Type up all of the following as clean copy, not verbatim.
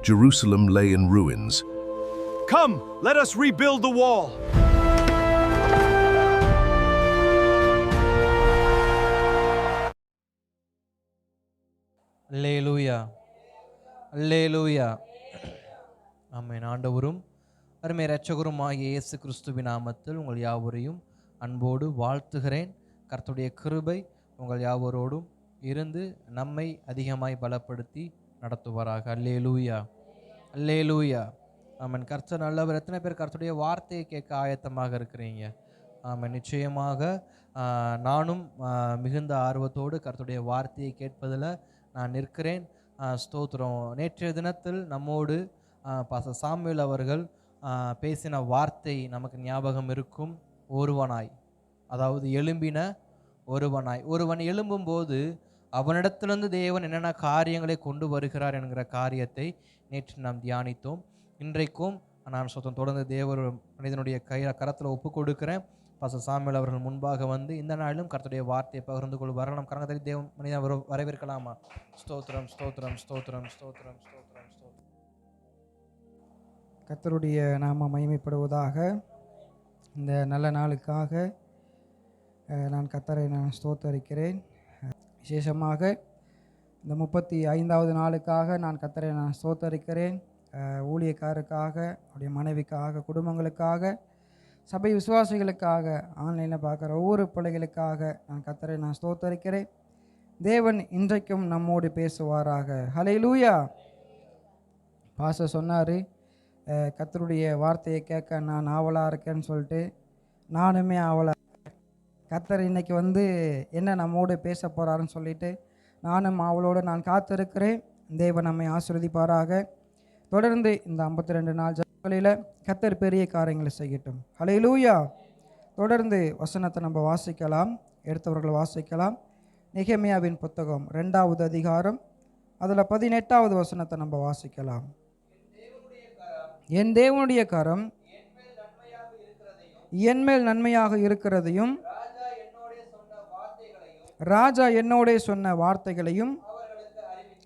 Jerusalem lay in ruins. Come, let us rebuild the wall. அல்லேலூயா, அல்லேலூயா. ஆமென். ஆண்டவரும் அருமை இரட்சகருமாகிய இயேசு கிறிஸ்துவின் நாமத்தில் உங்கள் யாவரையும் அன்போடு வாழ்த்துகிறேன். கர்த்தருடைய கிருபை உங்கள் யாவரோடும் இருந்து நம்மை அதிகமாய் பலப்படுத்தி நடத்துவாராக. அல்லேலூயா, அல்லேலூயா. ஆமென். கர்த்தர் நல்லவர். எத்தனை பேர் கர்த்தருடைய வார்த்தையை கேட்க ஆயத்தமாக இருக்கிறீங்க? ஆமென். நிச்சயமாக நானும் மிகுந்த ஆர்வத்தோடு கர்த்தருடைய வார்த்தையை கேட்பதில் நான் நிற்கிறேன். ஸ்தோத்திரம். நேற்றைய தினத்தில் நம்மோடு பாஸ்டர் சாமுவேல் அவர்கள் பேசின வார்த்தை நமக்கு ஞாபகம் இருக்கும். ஒருவனாய், அதாவது எழும்பின ஒருவனாய். ஒருவன் எழும்பும்போது அவனிடத்திலிருந்து தேவன் என்னென்ன காரியங்களை கொண்டு வருகிறார் என்கிற காரியத்தை நேற்று நாம் தியானித்தோம். இன்றைக்கும் நான் தொடர்ந்து தேவர் மனிதனுடைய கரத்தில் ஒப்பு கொடுக்கிறேன். பாஸ்டர் சாமுவேல் அவர்கள் முன்பாக வந்து இந்த நாளிலும் கர்த்தருடைய வார்த்தையை பகிர்ந்து கொள்வார்கள். நாம் கரங்களை தேவ மனிதன் வரவேற்கலாமா? ஸ்தோத்திரம், ஸ்தோத்திரம், ஸ்தோத்திரம், ஸ்தோத்திரம், ஸ்தோத்திரம், ஸ்தோத்திரம். கர்த்தருடைய நாம மகிமைப்படுவதாக. இந்த நல்ல நாளுக்காக நான் கர்த்தரை ஸ்தோத்தரிக்கிறேன். விசேஷமாக இந்த 35வது நாளுக்காக நான் கர்த்தரை ஸ்தோத்தரிக்கிறேன். ஊழியக்காரருக்காக, அவருடைய மனைவிக்காக, குடும்பங்களுக்காக, சபை விசுவாசிகளுக்காக, ஆன்லைனில் பார்க்குற ஒவ்வொரு பிள்ளைகளுக்காக நான் கர்த்தரை ஸ்தோத்தரிக்கிறேன். தேவன் இன்றைக்கும் நம்மோடு பேசுவாராக. ஹல்லேலூயா. பாஸ்டர் சொன்னார், கர்த்தருடைய வார்த்தையை கேட்க நான் ஆவலாக இருக்கேன்னு சொல்லிட்டு. நானுமே ஆவலாக. கர்த்தர் இன்னைக்கு வந்து என்ன நம்மோடு பேச போகிறாருன்னு சொல்லிட்டு நானும் ஆவலோடு நான் காத்திருக்கிறேன். தேவன் நம்மை ஆசீர்வதிப்பாராக. தொடர்ந்து இந்த 52 நாள் ஜெபங்களில் கர்த்தர் பெரிய காரியங்களை செய்யட்டும். ஹல்லேலூயா. தொடர்ந்து வசனத்தை நம்ம வாசிக்கலாம். எடுத்தவர்கள் வாசிக்கலாம். நெகேமியாவின் புத்தகம் 2வது அதிகாரம் அதில் 18வது வசனத்தை நம்ம வாசிக்கலாம். என் தேவனுடைய கரம் என்மேல் நன்மையாக இருக்கிறதையும் ராஜா என்னோட சொன்ன வார்த்தைகளையும்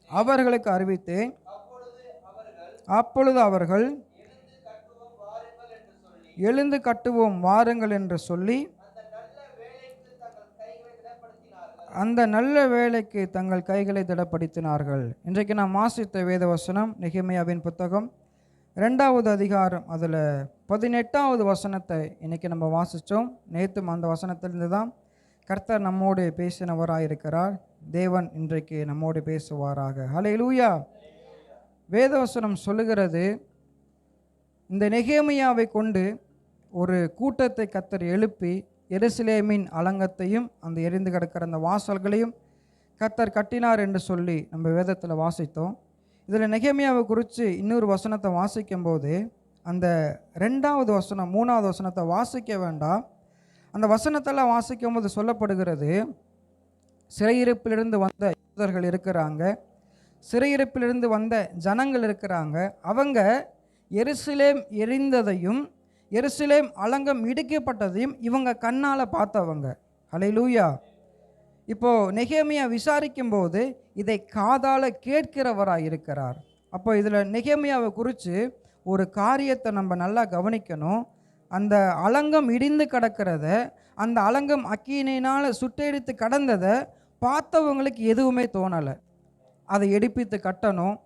அவர்களுக்கு அறிவித்தேன். அப்பொழுது அவர்கள் எழுந்து கட்டுவோம் வாருங்கள் என்று சொல்லி அந்த நல்ல வேலைக்கு தங்கள் கைகளை திடப்படுத்தினார்கள். இன்றைக்கு நாம் வாசித்த வேதவசனம் நெகேமியாவின் புத்தகம் 2வது அதிகாரம் அதில் 18வது வசனத்தை இன்றைக்கி நம்ம வாசித்தோம். நேற்றும் அந்த வசனத்திலிருந்து தான் கர்த்தர் நம்மோடு பேசினவராயிருக்கிறார். தேவன் இன்றைக்கு நம்மோடு பேசுவாராக. ஹல்லேலூயா. வேதவசனம் சொல்லுகிறது, இந்த நெகேமியாவை கொண்டு ஒரு கூட்டத்தை கர்த்தர் எழுப்பி எருசலேமின் அலங்கத்தையும் அந்த எரிந்து கிடக்கிற அந்த வாசல்களையும் கர்த்தர் கட்டினார் என்று சொல்லி நம்ம வேதத்தில் வாசித்தோம். இதில் நெகேமியாவை குறித்து இன்னொரு வசனத்தை வாசிக்கும்போது அந்த 2வது வசனம் 3வது வசனத்தை வாசிக்க வேண்டாம். அந்த வசனத்தெல்லாம் வாசிக்கும் போது சொல்லப்படுகிறது, சிறையிருப்பிலிருந்து வந்த யூதர்கள் இருக்கிறாங்க, சிறையிருப்பிலிருந்து வந்த ஜனங்கள் இருக்கிறாங்க. அவங்க எருசலேம் எரிந்ததையும் எருசலேம் அலங்கம் இடிக்கப்பட்டதையும் இவங்க கண்ணால் பார்த்தவங்க. ஹல்லேலூயா. இப்போது நெகேமியா விசாரிக்கும்போது இதை காதால் கேட்கிறவராக இருக்கிறார். அப்போ இதில் நெகேமியாவை குறித்து ஒரு காரியத்தை நம்ம நல்லா கவனிக்கணும். அந்த அலங்கம் இடிந்து கிடக்கிறத, அந்த அலங்கம் அக்கினியினால் சுட்டெரித்து கடந்ததை பார்த்தவங்களுக்கு எதுவுமே தோணலை. அதை எடுப்பித்து கட்டணும்.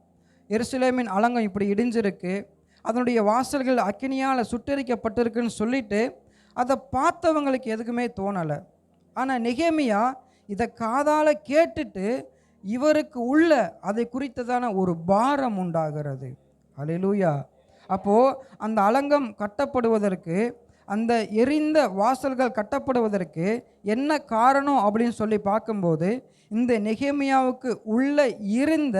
எருசலேமின் அலங்கம் இப்படி இடிஞ்சிருக்கு, அதனுடைய வாசல்கள் அக்கினியால் சுட்டெரிக்கப்பட்டிருக்குன்னு சொல்லிட்டு அதை பார்த்தவங்களுக்கு எதுக்குமே தோணலை. ஆனால் நெகேமியா இதை காதால் கேட்டுட்டு இவருக்கு உள்ள அதை குறித்ததான ஒரு பாரம் உண்டாகிறது. ஹல்லேலூயா. அப்போது அந்த அலங்கம் கட்டப்படுவதற்கு, அந்த எரிந்த வாசல்கள் கட்டப்படுவதற்கு என்ன காரணம் அப்படின்னு சொல்லி பார்க்கும்போது இந்த நெகேமியாவுக்கு உள்ள இருந்த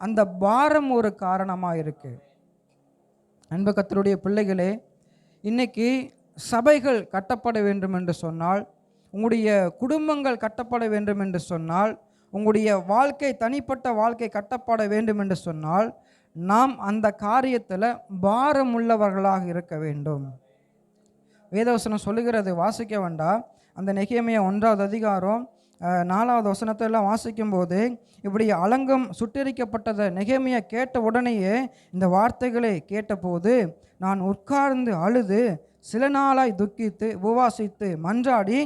அந்த பாரம் ஒரு காரணமாக இருக்குது. அன்பு கர்த்தருடைய பிள்ளைகளே, இன்னைக்கு சபைகள் கட்டப்பட வேண்டும் என்று சொன்னால், உங்களுடைய குடும்பங்கள் கட்டப்பட வேண்டும் என்று சொன்னால், உங்களுடைய வாழ்க்கை, தனிப்பட்ட வாழ்க்கை கட்டப்பட வேண்டும் என்று சொன்னால், நாம் அந்த காரியத்தில் பாரம் உள்ளவர்களாக இருக்க வேண்டும். வேதவசனம் சொல்லுகிறது, வாசிக்க வேண்டாம். அந்த நெகேமியா 1வது அதிகாரம் 4வது வசனத்தை எல்லாம் வாசிக்கும்போது இப்படி அலங்கம் சுட்டெரிக்கப்பட்டதை நெகேமியா கேட்ட உடனேயே இந்த வார்த்தைகளை கேட்டபோது, நான் உட்கார்ந்து அழுது சில நாளாய் துக்கித்து உபவாசித்து மன்றாடி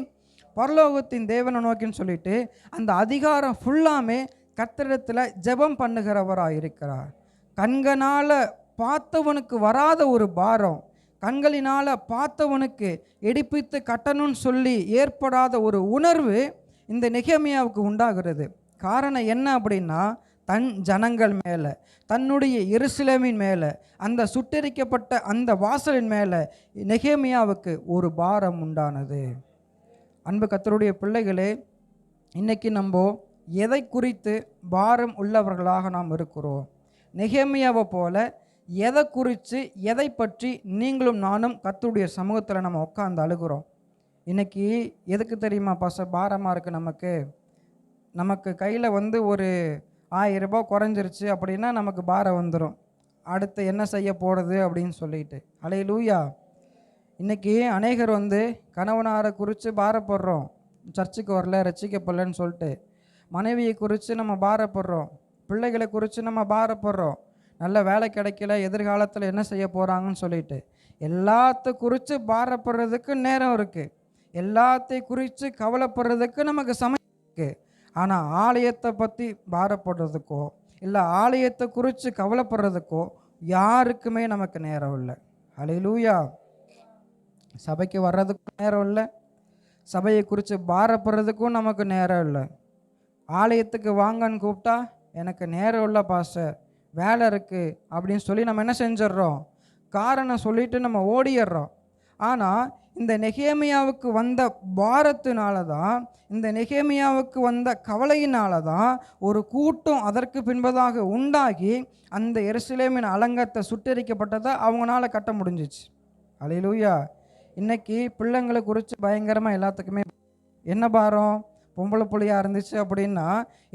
பரலோகத்தின் தேவனை நோக்கின்னு சொல்லிட்டு அந்த அதிகாரம் ஃபுல்லாமே கர்த்தரிடத்தில் ஜெபம் பண்ணுகிறவராக இருக்கிறார். கண்களால் பார்த்தவனுக்கு வராத ஒரு பாரம், கண்களினால் பார்த்தவனுக்கு எடுப்பித்து கட்டணும்னு சொல்லி ஏற்படாத ஒரு உணர்வு இந்த நெகேமியாவுக்கு உண்டாகிறது. காரணம் என்ன அப்படின்னா, தன் ஜனங்கள் மேலே, தன்னுடைய எருசலேமின் மேலே, அந்த சுட்டெரிக்கப்பட்ட அந்த வாசலின் மேலே நெகேமியாவுக்கு ஒரு பாரம் உண்டானது. அன்பு கர்த்தருடைய பிள்ளைகளே, இன்றைக்கி நம்ம எதை குறித்து பாரம் உள்ளவர்களாக நாம் இருக்கிறோம்? நெகேமியாவை போல எதை குறித்து எதை பற்றி நீங்களும் நானும் கர்த்தருடைய சமூகத்தில் நம்ம உட்காந்து அழுகிறோம்? இன்றைக்கி எதுக்கு தெரியுமா பாரமாக இருக்குது? நமக்கு கையில் ஒரு 1000 ரூபாய் குறைஞ்சிருச்சு அப்படின்னா நமக்கு பாரம் வந்துடும். அடுத்து என்ன செய்ய போகிறது அப்படின்னு சொல்லிட்டு. அல்லேலூயா. இன்றைக்கி அநேகர் கணவனாரை குறித்து பாரப்படுறோம், சர்ச்சுக்கு வரல, ரட்சிக்கப்படலன்னு சொல்லிட்டு. மனைவியை குறித்து நம்ம பாரப்படுறோம், பிள்ளைகளை குறித்து நம்ம பாரப்படுறோம், நல்ல வேலை கிடைக்கல, எதிர்காலத்தில் என்ன செய்ய போகிறாங்கன்னு சொல்லிட்டு. எல்லாத்த குறித்து பாரப்படுறதுக்கு நேரம் இருக்குது, எல்லாத்தையும் குறித்து கவலைப்படுறதுக்கு நமக்கு சமயம் இருக்குது. ஆனால் ஆலயத்தை பற்றி பாரப்படுறதுக்கோ இல்லை ஆலயத்தை குறித்து கவலைப்படுறதுக்கோ யாருக்குமே நமக்கு நேரம் இல்லை. அல்லேலூயா. சபைக்கு வர்றதுக்கும் நேரம் இல்லை, சபையை குறித்து பாரப்படுறதுக்கும் நமக்கு நேரம் இல்லை. ஆலயத்துக்கு வாங்கன்னு கூப்பிட்டா எனக்கு நேரம் இல்லை பாஸ்டர், வேலை இருக்குது அப்படின்னு சொல்லி நம்ம என்ன செஞ்சிடறோம்? காரணம் சொல்லிட்டு நம்ம ஓடிடுறோம். ஆனால் இந்த நெகேமியாவுக்கு வந்த பாரத்தினால தான், இந்த நெகேமியாவுக்கு வந்த கவலையினால தான் ஒரு கூட்டம் அதற்கு பின்பதாக உண்டாகி அந்த எருசலேமின் அலங்கத்தை சுட்டெரிக்கப்பட்டதை அவங்களால கட்ட முடிஞ்சிச்சு. அல்லேலூயா. இன்றைக்கி பிள்ளைங்களை குறித்து பயங்கரமாக எல்லாத்துக்குமே என்ன பாரம்? பொம்பளை புள்ளையாக இருந்துச்சு அப்படின்னா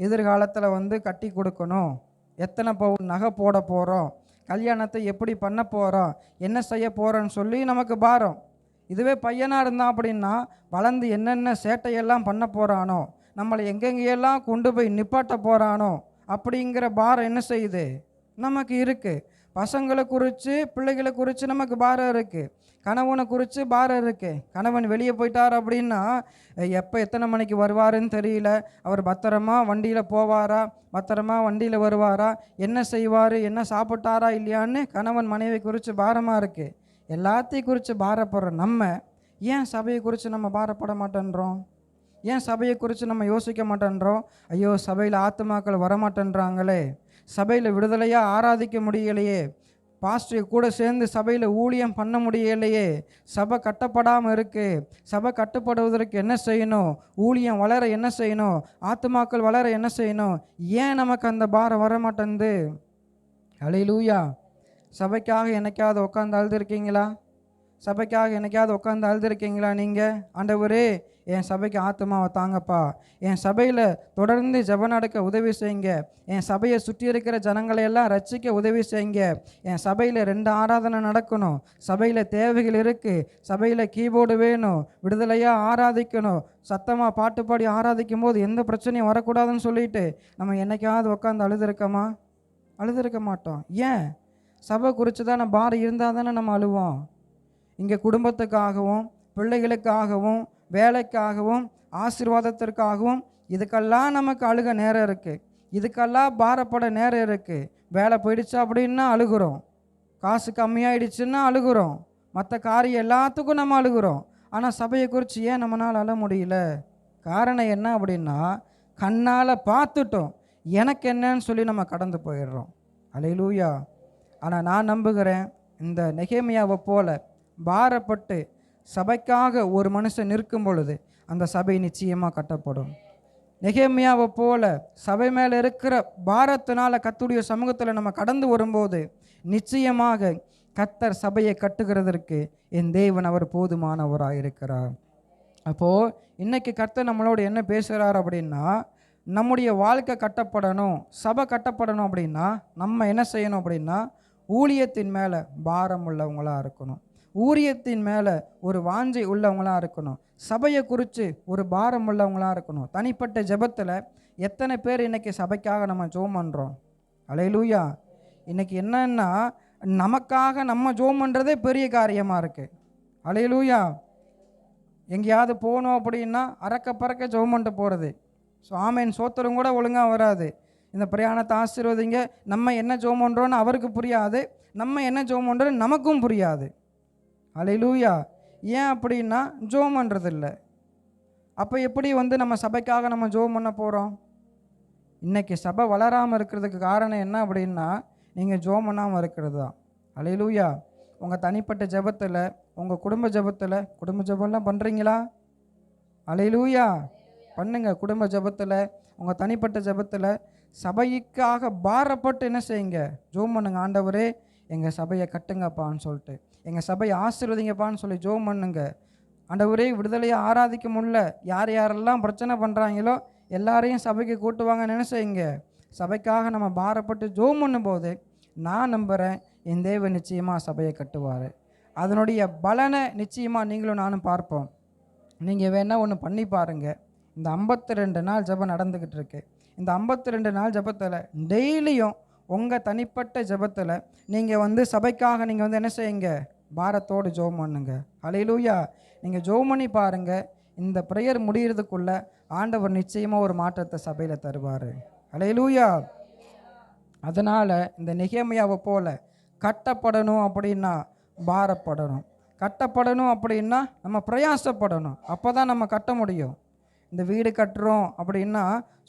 எதிர்காலத்தில் கட்டி கொடுக்கணும், எத்தனை பவுன் நகை போட போகிறோம், கல்யாணத்தை எப்படி பண்ண போகிறோம், என்ன செய்ய போகிறோன்னு சொல்லி நமக்கு பாரம். இதுவே பையனாக இருந்தான் அப்படின்னா வளர்ந்து என்னென்ன சேட்டையெல்லாம் பண்ண போகிறானோ, நம்மளை எங்கெங்கெல்லாம் கொண்டு போய் நிப்பாட்ட போகிறானோ அப்படிங்கிற பாரம் என்ன செய்யுது? நமக்கு இருக்குது. பசங்களை குறித்து பிள்ளைகளை குறித்து நமக்கு பாரம் இருக்குது, கணவனை குறித்து பாரம் இருக்குது. கணவன் வெளியே போயிட்டார் அப்படின்னா எப்போ எத்தனை மணிக்கு வருவாருன்னு தெரியல, அவர் பத்திரமா வண்டியில் போவாரா, பத்திரமா வண்டியில் வருவாரா, என்ன செய்வார், என்ன சாப்பிட்டாரா இல்லையான்னு கணவன் மனைவி குறித்து பாரமாக இருக்குது. எல்லாத்தையும் குறித்து பாரப்படுற நம்ம ஏன் சபையை குறித்து நம்ம பாரப்பட மாட்டேன்றோம்? ஏன் சபையை குறித்து நம்ம யோசிக்க மாட்டேன்றோம்? ஐயோ, சபையில் ஆத்துமாக்கள் வரமாட்டேன்றாங்களே, சபையில் விடுதலையாக ஆராதிக்க முடியலையே, பாஸ்டர் கூட சேர்ந்து சபையில் ஊழியம் பண்ண முடியலையே, சபை கட்டப்படாமல் இருக்குது, சபை கட்டுப்படுவதற்கு என்ன செய்யணும், ஊழியம் வளர என்ன செய்யணும், ஆத்துமாக்கள் வளர என்ன செய்யணும், ஏன் நமக்கு அந்த பாரம் வர மாட்டேங்குது? அல்லேலூயா. சபைக்காக என்னைக்காவது உட்காந்து அழுதுருக்கீங்களா? சபைக்காக என்னைக்காவது உட்காந்து அழுதுருக்கீங்களா? நீங்கள் ஆண்டவரே என் சபைக்கு ஆத்துமாவை தாங்கப்பா, என் சபையில் தொடர்ந்து ஜெபம் நடக்க உதவி செய்யுங்க, என் சபையை சுற்றி இருக்கிற ஜனங்களையெல்லாம் ரட்சிக்க உதவி செய்யுங்க, என் சபையில் 2 ஆராதனை நடக்கணும், சபையில் தேவைகள் இருக்குது, சபையில் கீபோர்டு வேணும், விடுதலையாக ஆராதிக்கணும், சத்தமாக பாட்டு பாடி ஆராதிக்கும் போது எந்த பிரச்சனையும் வரக்கூடாதுன்னு சொல்லிட்டு நம்ம என்னைக்காவது உட்காந்து அழுதுருக்கோமா? அழுதுருக்க மாட்டோம். ஏன்? சபை குறித்து தானே பாரம் இருந்தால் தானே நம்ம அழுவோம். இங்கே குடும்பத்துக்காகவும் பிள்ளைகளுக்காகவும் வேலைக்காகவும் ஆசீர்வாதத்திற்காகவும் இதுக்கெல்லாம் நமக்கு அழுக நேரம் இருக்குது, இதுக்கெல்லாம் பாரப்பட நேரம் இருக்குது. வேலை போயிடுச்சா அப்படின்னா அழுகுறோம், காசு கம்மியாயிடுச்சுன்னா அழுகுறோம், மற்ற காரியம் எல்லாத்துக்கும் நம்ம அழுகுறோம். ஆனால் சபையை குறித்து ஏன் நம்மளால் அழ முடியல? காரணம் என்ன அப்படின்னா, கண்ணால் பார்த்துட்டோம், எனக்கு என்னன்னு சொல்லி நம்ம கடந்து போயிடுறோம். அல்லேலூயா. ஆனால் நான் நம்புகிறேன், இந்த நெகேமியாவை போல பாரப்பட்டு சபைக்காக ஒரு மனுஷன் நிற்கும் பொழுது அந்த சபை நிச்சயமாக கட்டப்படும். நெகேமியாவை போல சபை மேலே இருக்கிற பாரத்தினால் கர்த்தருடைய சமூகத்தில் நம்ம கடந்து வரும்போது நிச்சயமாக கர்த்தர் சபையை கட்டுகிறதற்கு என் தேவன் அவர் போதுமானவராக இருக்கிறார். அப்போது இன்றைக்கி கர்த்தர் நம்மளோட என்ன பேசுகிறார் அப்படின்னா, நம்முடைய வாழ்க்கை கட்டப்படணும், சபை கட்டப்படணும் அப்படின்னா நம்ம என்ன செய்யணும் அப்படின்னா, ஊழியத்தின் மேலே பாரம் உள்ளவங்களாக இருக்கணும். ஊழியத்தின் மேலே ஒரு வாஞ்சை உள்ளவங்களாக இருக்கணும். சபையை குறித்து ஒரு பாரம் உள்ளவங்களாக இருக்கணும். தனிப்பட்ட ஜெபத்தில் எத்தனை பேர் இன்றைக்கி சபைக்காக நம்ம ஜெபம் பண்ணுறோம்? அல்லேலூயா. இன்றைக்கி என்னன்னா நமக்காக நம்ம ஜெபம் பண்ணுறதே பெரிய காரியமாக இருக்குது. அல்லேலூயா. எங்கேயாவது போகணும் அப்படின்னா அறக்க பறக்க ஜெபம் பண்ணிட்டு போகிறது. ஸோ ஆமேன் சோத்திரம் கூட ஒழுங்காக வராது. இந்த பிரயாணத்தை ஆசீர்வதிங்க, நம்ம என்ன ஜெபம் பண்ணுறோன்னு அவருக்கு புரியாது, நம்ம என்ன ஜெபம் பண்ணுறோன்னு நமக்கும் புரியாது. அல்லேலூயா. ஏன் அப்படின்னா ஜெபம் பண்ணுறதில்ல. அப்போ எப்படி நம்ம சபைக்காக நம்ம ஜெபம் பண்ண போகிறோம்? இன்றைக்கி சபை வளராமல் இருக்கிறதுக்கு காரணம் என்ன அப்படின்னா நீங்கள் ஜெபம் பண்ணாமல் இருக்கிறது தான். அல்லேலூயா. உங்கள் தனிப்பட்ட ஜெபத்தில், உங்கள் குடும்ப ஜெபத்தில், குடும்ப ஜெபம்லாம் பண்ணுறீங்களா? அல்லேலூயா. பண்ணுங்க. குடும்ப ஜெபத்தில், உங்கள் தனிப்பட்ட ஜெபத்தில் சபைக்காக பாரப்பட்டு என்ன செய்யுங்க? ஜெபம் பண்ணுங்க. ஆண்டவரே எங்கள் சபையை கட்டுங்கப்பான்னு சொல்லிட்டு, எங்கள் சபையை ஆசீர்வதிங்கப்பான்னு சொல்லி ஜெபம் பண்ணுங்க. ஆண்டவரே விடுதலையை ஆராதிக்க முடியல, யார் யாரெல்லாம் பிரச்சனை பண்ணுறாங்களோ எல்லாரையும் சபைக்கு கூட்டுவாங்கன்னு என்ன செய்யுங்க? சபைக்காக நம்ம பாரப்பட்டு ஜெபம் பண்ணும்போது நான் நம்புகிறேன் என் தேவன் நிச்சயமாக சபையை கட்டுவார். அதனுடைய பலனை நிச்சயமாக நீங்களும் நானும் பார்ப்போம். நீங்கள் வேணால் ஒன்று பண்ணி பாருங்கள். இந்த 52 நாள் ஜெபம் நடந்துக்கிட்டு இருக்கு. இந்த 52 நாள் ஜெபத்தில் டெய்லியும் உங்கள் தனிப்பட்ட ஜெபத்தில் நீங்கள் சபைக்காக நீங்கள் என்ன செய்யுங்க? பாரத்தோடு ஜெபம் பண்ணுங்க. அல்லேலூயா. நீங்கள் ஜெபம் பண்ணி பாருங்கள். இந்த ப்ரேயர் முடிகிறதுக்குள்ளே ஆண்டவர் நிச்சயமாக ஒரு மாற்றத்தை சபையில் தருவார். அல்லேலூயா. அதனால் இந்த நெகேமியாவை போல கட்டப்படணும் அப்படின்னா பாரப்படணும். கட்டப்படணும் அப்படின்னா நம்ம பிரயாசப்படணும். அப்போ தான் நம்ம கட்ட முடியும். இந்த வீடு கட்டுறோம் அப்படின்னா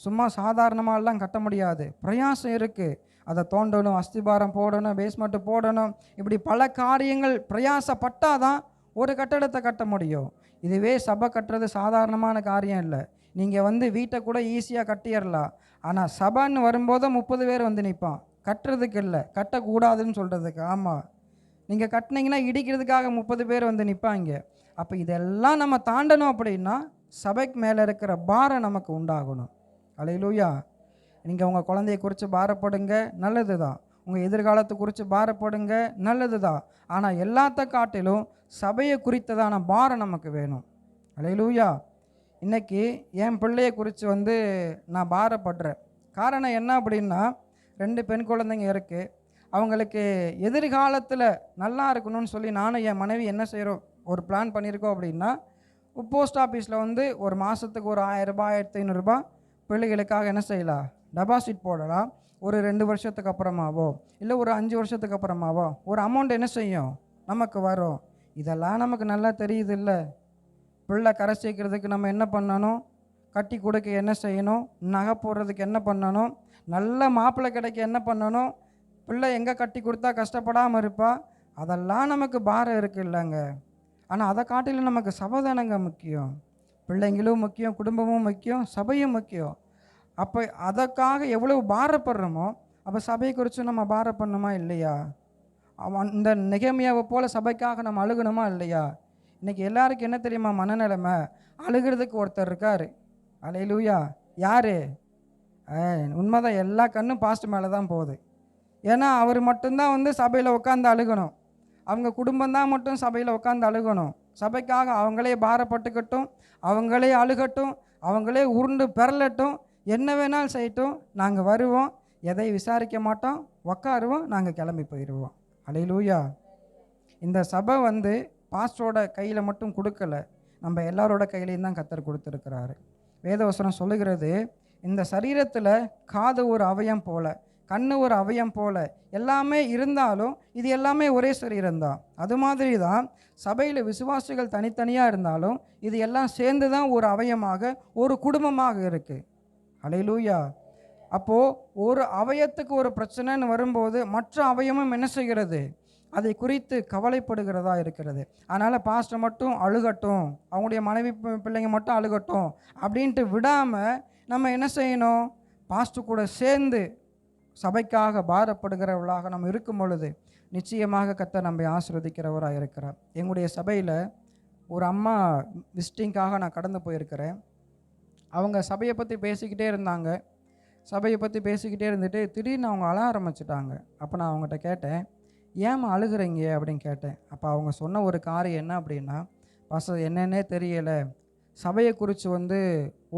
சும்மா சாதாரணமாகலாம் கட்ட முடியாது. பிரயாசம் இருக்குது. அதை தோண்டணும், அஸ்திபாரம் போடணும், பேஸ்மெண்ட்டு போடணும், இப்படி பல காரியங்கள் பிரயாசப்பட்டால் தான் ஒரு கட்டடத்தை கட்ட முடியும். இதுவே சபை கட்டுறது சாதாரணமான காரியம் இல்லை. நீங்கள் வீட்டை கூட ஈஸியாக கட்டிடலாம். ஆனால் சபைன்னு வரும்போது 30 பேர் நிற்பான். கட்டுறதுக்கு இல்லை, கட்டக்கூடாதுன்னு சொல்கிறதுக்கு. ஆமாம், நீங்கள் கட்டினீங்கன்னா இடிக்கிறதுக்காக 30 பேர் நிற்பாங்க. அப்போ இதெல்லாம் நம்ம தாண்டணும் அப்படின்னா சபைக்கு மேலே இருக்கிற பாரம் நமக்கு உண்டாகணும். அல்லேலூயா. நீங்கள் உங்கள் குழந்தைய குறித்து பாரப்படுங்க, நல்லது தான். உங்கள் எதிர்காலத்தை குறித்து பாரப்படுங்க, நல்லது தான். ஆனால் எல்லாத்த காட்டிலும் சபையை குறித்ததான பாரம் நமக்கு வேணும். அல்லேலூயா. இன்றைக்கி என் பிள்ளையை குறித்து நான் பாரப்படுறேன். காரணம் என்ன அப்படின்னா 2 பெண் குழந்தைங்க இருக்குது. அவங்களுக்கு எதிர்காலத்தில் நல்லா இருக்கணும்னு சொல்லி நானும் என் மனைவி என்ன செய்கிறோம், ஒரு பிளான் பண்ணியிருக்கோம் அப்படின்னா போஸ்ட் ஆஃபீஸில் ஒரு மாதத்துக்கு ஒரு 1000 ரூபாய் 1500 ரூபாய் பிள்ளைகளுக்காக என்ன செய்யலாம், டெபாசிட் போடலாம். ஒரு 2 வருஷத்துக்கு அப்புறமாவோ இல்லை ஒரு 5 வருஷத்துக்கு அப்புறமாவோ ஒரு அமௌண்ட் என்ன செய்யும் நமக்கு வரும். இதெல்லாம் நமக்கு நல்லா தெரியுது இல்லை? பிள்ளை கரை சேர்க்கிறதுக்கு நம்ம என்ன பண்ணணும், கட்டி கொடுக்க என்ன செய்யணும், நகை போடுறதுக்கு என்ன பண்ணணும், நல்ல மாப்பிள்ளை கிடைக்க என்ன பண்ணணும், பிள்ளை எங்கே கட்டி கொடுத்தா கஷ்டப்படாமல் இருப்பா, அதெல்லாம் நமக்கு பாரம் இருக்குது இல்லைங்க. ஆனால் அதை காட்டிலும் நமக்கு சபை தானங்க முக்கியம். பிள்ளைங்களும் முக்கியம், குடும்பமும் முக்கியம், சபையும் முக்கியம். அப்போ அதற்காக எவ்வளவு பாரப்படுறோமோ அப்போ சபையை குறித்து நம்ம பாரப்படணுமா இல்லையா? இந்த நெகேமியாவை போல் சபைக்காக நம்ம அழுகணுமா இல்லையா? இன்றைக்கி எல்லாருக்கும் என்ன தெரியுமா மனநிலைமை? அழுகிறதுக்கு ஒருத்தர் இருக்கார். அல்லேலூயா. யார்? உண்மைதான், எல்லா கண்ணும் பாஸ்ட் மேலே தான் போகுது. ஏன்னா அவர் மட்டும்தான் சபையில் உட்காந்து அழுகணும். அவங்க குடும்பம்தான் மட்டும் சபையில் உட்காந்து அழுகணும். சபைக்காக அவங்களே பாரப்பட்டுக்கட்டும், அவங்களே அழுகட்டும், அவங்களே உருண்டு பெறலட்டும், என்ன வேணாலும் செய்யட்டும், நாங்கள் வருவோம், எதை விசாரிக்க மாட்டோம், உக்காருவோம், நாங்கள் கிளம்பி போயிடுவோம். அல்லேலூயா. இந்த சபை பாஸ்டரோட கையில் மட்டும் கொடுக்கலை, நம்ம எல்லாரோட கையிலையும் தான் கர்த்தர் கொடுத்துருக்கிறாரு. வேதவசனம் சொல்லுகிறது, இந்த சரீரத்தில் காது ஒரு அவயம் போல, கண்ணு ஒரு அவயம் போல எல்லாமே இருந்தாலும் இது எல்லாமே ஒரே சரீரம்தான். அது மாதிரி தான் சபையில் விசுவாசிகள் தனித்தனியாக இருந்தாலும் இது எல்லாம் சேர்ந்து தான் ஒரு அவயமாக, ஒரு குடும்பமாக இருக்குது. அல்லேலூயா. அப்போது ஒரு அவயத்துக்கு ஒரு பிரச்சனைன்னு வரும்போது மற்ற அவயமும் என்ன செய்கிறது, அதை குறித்து கவலைப்படுகிறதா இருக்கிறது. அதனால் பாஸ்டர் மட்டும் அழுகட்டும், அவங்களுடைய மனைவி பிள்ளைங்க மட்டும் அழுகட்டும் அப்படின்ட்டு விடாமல் நம்ம என்ன செய்யணும், பாஸ்டர் கூட சேர்ந்து சபைக்காக பாரப்படுகிறவர்களாக நம்ம இருக்கும் பொழுது நிச்சயமாக கர்த்தர் நம்மை ஆசீர்வதிக்கிறவராக இருக்கிறார். எங்களுடைய சபையில் ஒரு அம்மா விசிட்டிங்காக நான் கடந்து போயிருக்கிறேன். அவங்க சபையை பற்றி பேசிக்கிட்டே இருந்தாங்க. சபையை பற்றி பேசிக்கிட்டே இருந்துட்டு திடீர்னு அவங்க அழ ஆரம்பிச்சிட்டாங்க. அப்போ நான் அவங்ககிட்ட கேட்டேன், ஏம்மா அழுகுறீங்க அப்படின்னு கேட்டேன். அப்போ அவங்க சொன்ன ஒரு காரியம் என்ன அப்படின்னா, பாஸ்டர் என்னன்னே தெரியலை, சபையை குறித்து வந்து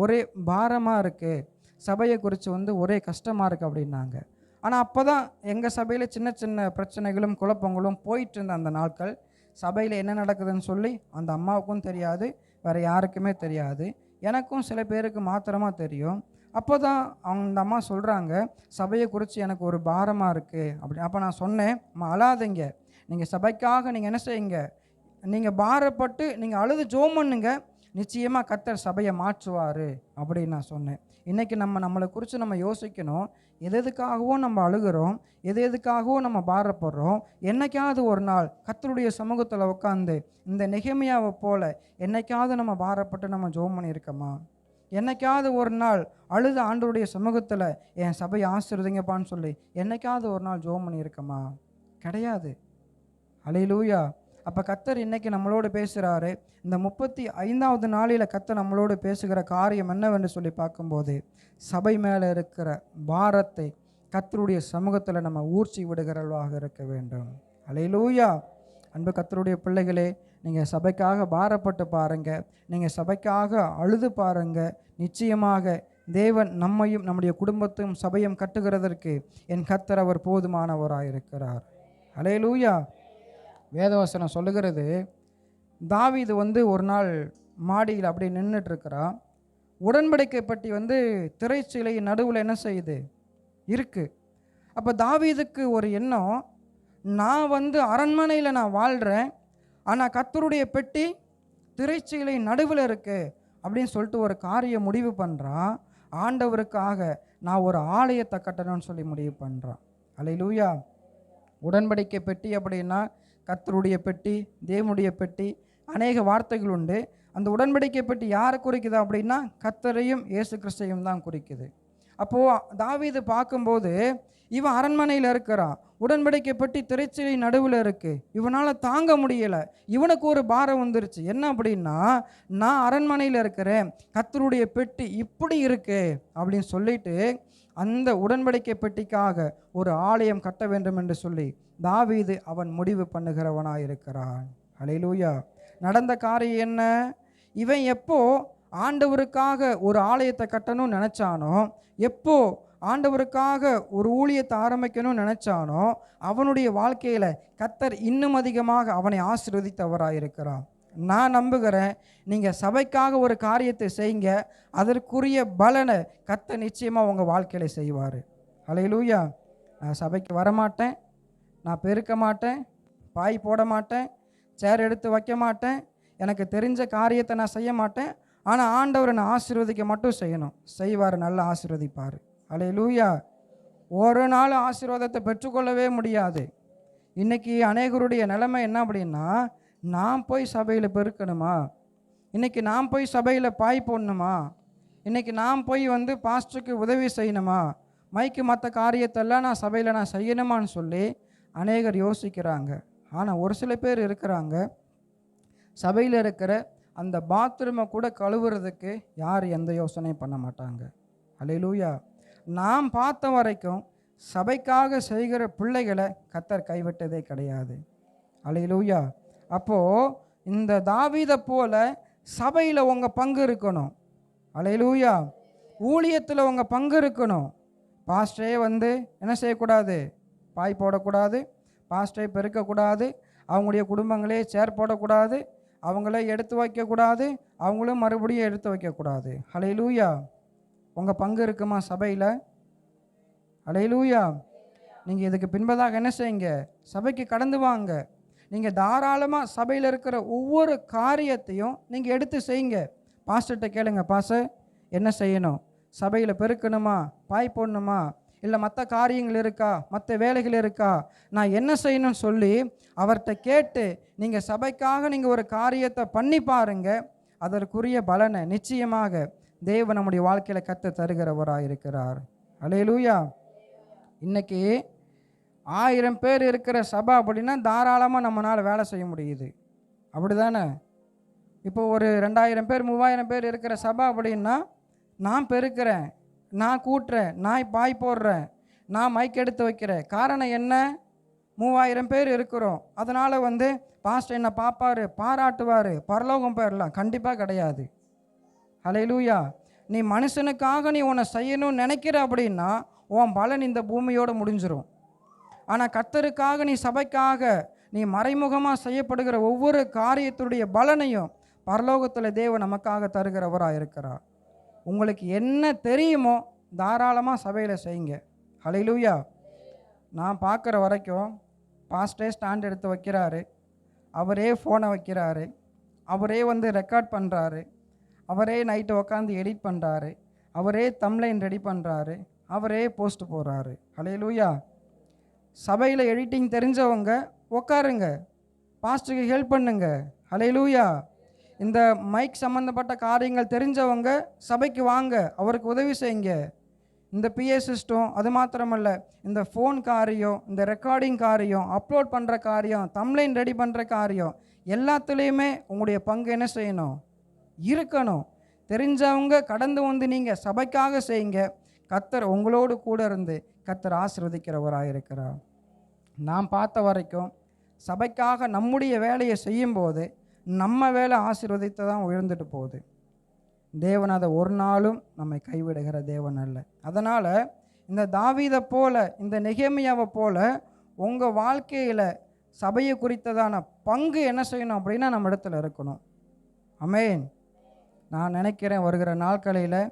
ஒரே பாரமாக இருக்குது, சபையை குறித்து வந்து ஒரே கஷ்டமாக இருக்குது அப்படின்னாங்க. ஆனால் அப்போ தான் எங்கள் சபையில் சின்ன சின்ன பிரச்சனைகளும் குழப்பங்களும் போயிட்டு இருந்த அந்த நாட்கள், சபையில் என்ன நடக்குதுன்னு சொல்லி அந்த அம்மாவுக்கும் தெரியாது, வேறு யாருக்குமே தெரியாது, எனக்கும் சில பேருக்கு மாத்திரமாக தெரியும். அப்போ தான் அந்த அம்மா சொல்கிறாங்க, சபையை குறித்து எனக்கு ஒரு பாரமாக இருக்குது அப்படி. அப்போ நான் சொன்னேன், அம்மா அழாதீங்க, நீங்கள் சபைக்காக நீங்கள் என்ன செய்யுங்க, நீங்கள் பாரப்பட்டு நீங்கள் அழுது ஜெபம் பண்ணுங்க, நிச்சயமாக கர்த்தர் சபையை மாற்றுவார் அப்படின்னு நான் சொன்னேன். இன்றைக்கி நம்மளை குறித்து நம்ம யோசிக்கணும், எதுக்காகவும் நம்ம அழுகிறோம், எதுக்காகவும் நம்ம பாரப்படுறோம். என்னைக்காவது ஒரு நாள் கர்த்தருடைய சமூகத்தில் உட்காந்து இந்த நெகேமியாவை போல என்னைக்காவது நம்ம பாரப்பட்டு நம்ம ஜெபம் பண்ணியிருக்கோமா? என்னைக்காவது ஒரு நாள் அழுத ஆண்டவருடைய சமூகத்தில் என் சபையை ஆசீர்வதிங்கப்பான்னு சொல்லி என்னைக்காவது ஒரு நாள் ஜெபம் பண்ணியிருக்கோமா? கிடையாது. அல்லேலூயா. அப்போ கர்த்தர் இன்றைக்கி நம்மளோடு பேசுகிறாரு. இந்த 35வது நாளில் கர்த்தர் நம்மளோடு பேசுகிற காரியம் என்னவென்று சொல்லி பார்க்கும்போது, சபை மேலே இருக்கிற பாரத்தை கர்த்தருடைய சமூகத்தில் நம்ம ஊர்ச்சி விடுகிறவர்களாக இருக்க வேண்டும். அல்லேலூயா. அன்பு கர்த்தருடைய பிள்ளைகளே, நீங்கள் சபைக்காக பாரப்பட்டு பாருங்கள், நீங்கள் சபைக்காக அழுது பாருங்கள். நிச்சயமாக தேவன் நம்மையும் நம்முடைய குடும்பத்தையும் சபையும் கட்டுகிறதற்கு என் கர்த்தர் அவர் போதுமானவராக இருக்கிறார். அல்லேலூயா. வேதவசனம் சொல்லுகிறது, தாவீது வந்து ஒரு நாள் மாடியில் அப்படியே நின்றுட்டுருக்கிறான். உடன்படிக்கை பட்டி வந்து திரைச்சீலை நடுவில் என்ன செய்யுது இருக்குது. அப்போ தாவீதுக்கு ஒரு எண்ணம், நான் வந்து அரண்மனையில் நான் வாழ்கிறேன், ஆனால் கர்த்தருடைய பெட்டி திரைச்சீலை நடுவில் இருக்குது அப்படின்னு சொல்லிட்டு ஒரு காரியம் முடிவு பண்ணுறான். ஆண்டவருக்காக நான் ஒரு ஆலயத்தை கட்டணும்னு சொல்லி முடிவு பண்ணுறான். அல்லேலூயா. உடன்படிக்கை பெட்டி அப்படின்னா கர்த்தருடைய பெட்டி, தேவனுடைய பெட்டி, அநேக வார்த்தைகள் உண்டு. அந்த உடன்படிக்கை பெட்டி யாரை குறிக்குது அப்படின்னா கர்த்தரையும் இயேசு கிறிஸ்தையும் தான் குறிக்குது. அப்போது தாவீது பார்க்கும்போது இவன் அரண்மனையில் இருக்கிறான், உடன்படிக்கை பெட்டி திரைச்சீலை நடுவில் இருக்குது, இவனால் தாங்க முடியலை. இவனுக்கு ஒரு பாரம் வந்துருச்சு. என்ன அப்படின்னா, நான் அரண்மனையில் இருக்கிறேன், கர்த்தருடைய பெட்டி இப்படி இருக்கு அப்படின்னு சொல்லிட்டு அந்த உடன்படிக்கை பெட்டிக்காக ஒரு ஆலயம் கட்ட வேண்டும் என்று சொல்லி தாவீது அவன் முடிவு பண்ணுகிறவனாக இருக்கிறான். அல்லேலூயா. நடந்த காரியம் என்ன? இவன் எப்போ ஆண்டவருக்காக ஒரு ஆலயத்தை கட்டணும்னு நினச்சானோ, எப்போ ஆண்டவருக்காக ஒரு ஊழியத்தை ஆரம்பிக்கணும்னு நினச்சானோ, அவனுடைய வாழ்க்கையில் கர்த்தர் இன்னும் அதிகமாக அவனை ஆசீர்வதித்தவராக இருக்கிறான். நான் நம்புகிறேன், நீங்கள் சபைக்காக ஒரு காரியத்தை செய்யுங்க, அதற்குரிய பலனை கர்த்தர் நிச்சயமாக உங்கள் வாழ்க்கையில் செய்வார். அல்லேலூயா. நான் சபைக்கு வரமாட்டேன், நான் பெருக்க மாட்டேன், பாய் போட மாட்டேன், சேர் எடுத்து வைக்க மாட்டேன், எனக்கு தெரிஞ்ச காரியத்தை நான் செய்ய மாட்டேன், ஆனால் ஆண்டவரை நான் ஆசீர்வதிக்க மட்டும் செய்யணும். செய்வார், நல்லா ஆசீர்வதிப்பார். அல்லேலூயா. ஒரு நாள் ஆசீர்வாதத்தை பெற்றுக்கொள்ளவே முடியாது. இன்றைக்கி அநேகருடைய நிலைமை என்ன அப்படின்னா, நான் போய் சபையில் பெருக்கணுமா, இன்றைக்கி நான் போய் சபையில் பாய் போடணுமா, இன்றைக்கி நான் போய் வந்து பாஸ்டருக்கு உதவி செய்யணுமா, மைக்கு மற்ற காரியத்தெல்லாம் நான் சபையில் நான் செய்யணுமான்னு சொல்லி அநேகர் யோசிக்கிறாங்க. ஆனால் ஒரு சில பேர் இருக்கிறாங்க, சபையில் இருக்கிற அந்த பாத்ரூமை கூட கழுவுறதுக்கு யார் எந்த யோசனையும் பண்ண மாட்டாங்க. அல்லேலூயா. நாம் பார்த்த வரைக்கும் சபைக்காக செய்கிற பிள்ளைகளை கர்த்தர் கைவிட்டதே கிடையாது. அல்லேலூயா. அப்போது இந்த தாவீதை போல சபையில் உங்கள் பங்கு இருக்கணும். அல்லேலூயா. ஊழியத்தில் உங்கள் பங்கு இருக்கணும். பாஸ்டரே வந்து என்ன செய்யக்கூடாது, பாய் போடக்கூடாது, பாஸ்டரை பெருக்கக்கூடாது, அவங்களுடைய குடும்பங்களே சேர் போடக்கூடாது, அவங்களே எடுத்து வைக்கக்கூடாது, அவங்களும் மறுபடியும் எடுத்து வைக்கக்கூடாது. அல்லேலூயா. உங்கள் பங்கு இருக்குமா சபையில்? அல்லேலூயா. நீங்கள் இதுக்கு பின்பதாக என்ன செய்யுங்க, சபைக்கு கடந்து வாங்க. நீங்கள் தாராளமாக சபையில் இருக்கிற ஒவ்வொரு காரியத்தையும் நீங்கள் எடுத்து செய்யுங்க. பாஸ்டர்கிட்ட கேளுங்க, பாஸ்டர் என்ன செய்யணும், சபையில் பெருக்கணுமா, பாய் போடணுமா, இல்லை மற்ற காரியங்கள் இருக்கா, மற்ற வேலைகள் இருக்கா, நான் என்ன செய்யணும்னு சொல்லி அவர்கிட்ட கேட்டு நீங்கள் சபைக்காக நீங்கள் ஒரு காரியத்தை பண்ணி பாருங்க. அதற்குரிய பலனை நிச்சயமாக தேவன் நம்முடைய வாழ்க்கையில் கர்த்தர் தருகிறவராக இருக்கிறார். அல்லேலூயா. இன்றைக்கி 1000 பேர் இருக்கிற சபை அப்படின்னா தாராளமாக நம்மளால் வேலை செய்ய முடியுது. அப்படி தானே? இப்போ ஒரு 2000 பேர் 3000 பேர் இருக்கிற சபை அப்படின்னா, நான் பெருக்கிறேன், நான் கூட்டுறேன், நான் பாய் போடுறேன், நான் மைக் எடுத்து வைக்கிறேன். காரணம் என்ன? 3000 பேர் இருக்கிறோம், அதனால் பாஸ்டர் என்னை பார்ப்பார், பாராட்டுவார், பரலோகம் போயிடலாம். கண்டிப்பாக கிடையாது. ஹல்லேலூயா. நீ மனுஷனுக்காக நீ உன்னை செய்யணும்னு நினைக்கிற அப்படின்னா உன் பலன் இந்த பூமியோடு முடிஞ்சிடும். ஆனால் கர்த்தருக்காக நீ சபைக்காக நீ மறைமுகமாக செய்யப்படுகிற ஒவ்வொரு காரியத்துடைய பலனையும் பரலோகத்தில் தேவன் நமக்காக தருகிறவராக இருக்கிறார். உங்களுக்கு என்ன தெரியுமோ தாராளமாக சபையில் செய்யுங்க. ஹல்லேலூயா. நான் பார்க்குற வரைக்கும் பாஸ்டே ஸ்டாண்ட் எடுத்து வைக்கிறாரு, அவரே ஃபோனை வைக்கிறாரு, அவரே ரெக்கார்ட் பண்ணுறாரு, அவரே நைட்டு உட்காந்து எடிட் பண்ணுறாரு, அவரே தம்ப்லைன் ரெடி பண்ணுறாரு, அவரே போஸ்ட் போடுறாரு. ஹல்லேலூயா. சபையில் எடிட்டிங் தெரிஞ்சவங்க உட்காருங்க, பாஸ்டருக்கு ஹெல்ப் பண்ணுங்க. ஹல்லேலூயா. இந்த மைக் சம்மந்தப்பட்ட காரியங்கள் தெரிஞ்சவங்க சபைக்கு வாங்க, அவருக்கு உதவி செய்யுங்க. இந்த பிஏ சிஸ்டம் அது மாத்திரமல்ல, இந்த ஃபோன் காரியம், இந்த ரெக்கார்டிங் காரியம், அப்லோட் பண்ணுற காரியம், தம்ப்லைன் ரெடி பண்ணுற காரியம், எல்லாத்துலேயுமே உங்களுடைய பங்கு என்ன செய்யணும்? இருக்கணும். தெரிஞ்சவங்க கடந்து நீங்கள் சபைக்காக செய்யுங்க. கர்த்தர் உங்களோடு கூட இருந்து கர்த்தர் ஆசீர்வதிக்கிறவராக இருக்கிறார். நான் பார்த்த வரைக்கும் சபைக்காக நம்முடைய வேலையை செய்யும்போது நம்ம வேலை ஆசீர்வதித்து தான் உயர்ந்துட்டு போகுது. தேவன் அதை ஒரு நாளும் நம்மை கைவிடுகிற தேவன் அல்ல. அதனால் இந்த தாவீதை போல, இந்த நெகேமியாவை போல உங்கள் வாழ்க்கையில் சபையை குறித்ததான பங்கு என்ன செய்யணும் அப்படின்னா நம்ம இடத்துல இருக்கணும். ஆமென். நான் நினைக்கிறேன் வருகிற நாட்களில்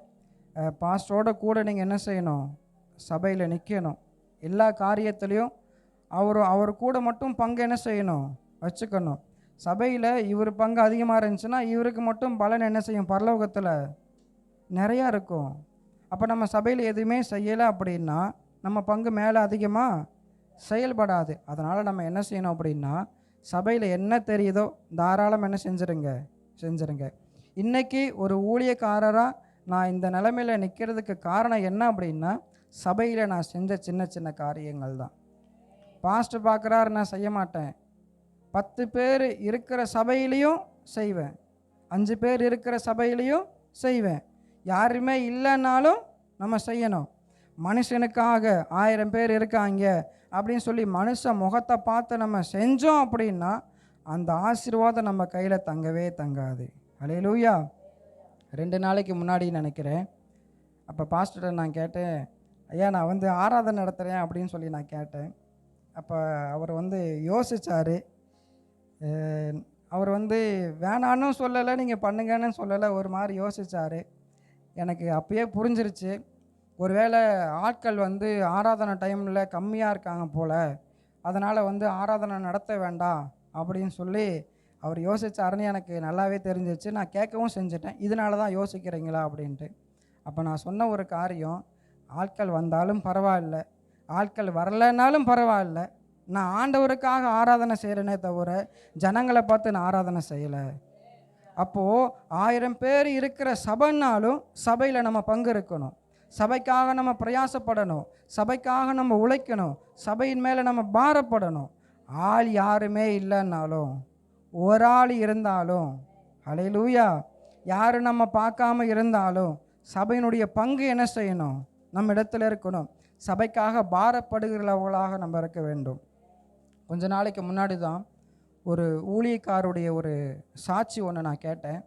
பாஸ்டரோட கூட நீங்கள் என்ன செய்யணும்? சபையில் நிற்கணும். எல்லா காரியத்துலேயும் அவர் கூட மட்டும் பங்கு என்ன செய்யணும்? வச்சுக்கணும். சபையில் இவர் பங்கு அதிகமாக இருந்துச்சுன்னா இவருக்கு மட்டும் பலன் என்ன செய்யும்? பரலோகத்தில் நிறையா இருக்கும். அப்போ நம்ம சபையில் எதுவுமே செய்யலை அப்படின்னா நம்ம பங்கு மேலே அதிகமாக செயல்படாது. அதனால் நம்ம என்ன செய்யணும் அப்படின்னா சபையில் என்ன தெரியுதோ தாராளம் என்ன செஞ்சுருங்க. இன்றைக்கி ஒரு ஊழியக்காரராக நான் இந்த நிலைமையில் நிற்கிறதுக்கு காரணம் என்ன அப்படின்னா சபையில் நான் செஞ்ச சின்ன சின்ன காரியங்கள் தான். பாஸ்டர் பார்க்குறாரு, நான் செய்ய மாட்டேன். 10 பேர் இருக்கிற சபையிலையும் செய்வேன், 5 பேர் இருக்கிற சபையிலையும் செய்வேன். யாருமே இல்லைன்னாலும் நம்ம செய்யணும். மனுஷனுக்காக 1000 பேர் இருக்காங்க அப்படின்னு சொல்லி மனுஷ முகத்தை பார்த்து நம்ம செஞ்சோம் அப்படின்னா அந்த ஆசீர்வாதம் நம்ம கையில் தங்கவே தங்காது. ஹல்லேலூயா. 2 நாளைக்கு முன்னாடி நினைக்கிறேன், அப்போ பாஸ்டர்கிட்ட நான் கேட்டேன், ஐயா நான் ஆராதனை நடத்துகிறேன் அப்படின்னு சொல்லி நான் கேட்டேன். அப்போ அவர் யோசித்தார். அவர் வேணான்னு சொல்லலை, நீங்கள் பண்ணுங்கன்னு சொல்லலை, ஒரு மாதிரி யோசித்தார். எனக்கு அப்பயே புரிஞ்சிருச்சு, ஒருவேளை ஆட்கள் ஆராதனை டைமில் கம்மியாக இருக்காங்க போல், அதனால் ஆராதனை நடத்த வேண்டாம் அப்படின்னு சொல்லி அவர் யோசித்தாருன்னு எனக்கு நல்லாவே தெரிஞ்சிச்சு. நான் கேட்கவும் செஞ்சுட்டேன், இதனால தான் யோசிக்கிறீங்களா அப்படின்ட்டு. அப்போ நான் சொன்ன ஒரு காரியம், ஆட்கள் வந்தாலும் பரவாயில்ல, ஆட்கள் வரலைன்னாலும் பரவாயில்ல, நான் ஆண்டவருக்காக ஆராதனை செய்கிறேனே தவிர ஜனங்களை பார்த்து நான் ஆராதனை செய்யலை. அப்போது 1000 பேர் இருக்கிற சபைன்னாலும் சபையில் நம்ம பங்கு இருக்கணும். சபைக்காக நம்ம பிரயாசப்படணும், சபைக்காக நம்ம உழைக்கணும், சபையின் மேலே நம்ம பாரப்படணும். ஆள் யாருமே இல்லைன்னாலும் ஒரு ஆள் இருந்தாலும், ஹல்லேலூயா, யாரும் நம்ம பார்க்காம இருந்தாலும் சபையினுடைய பங்கு என்ன செய்யணும்? நம்ம இடத்துல இருக்கணும். சபைக்காக பாரப்படுகிறவர்களாக நம்ம இருக்க வேண்டும். கொஞ்ச நாளைக்கு முன்னாடி தான் ஒரு ஊழியக்காருடைய ஒரு சாட்சி ஒன்று நான் கேட்டேன்.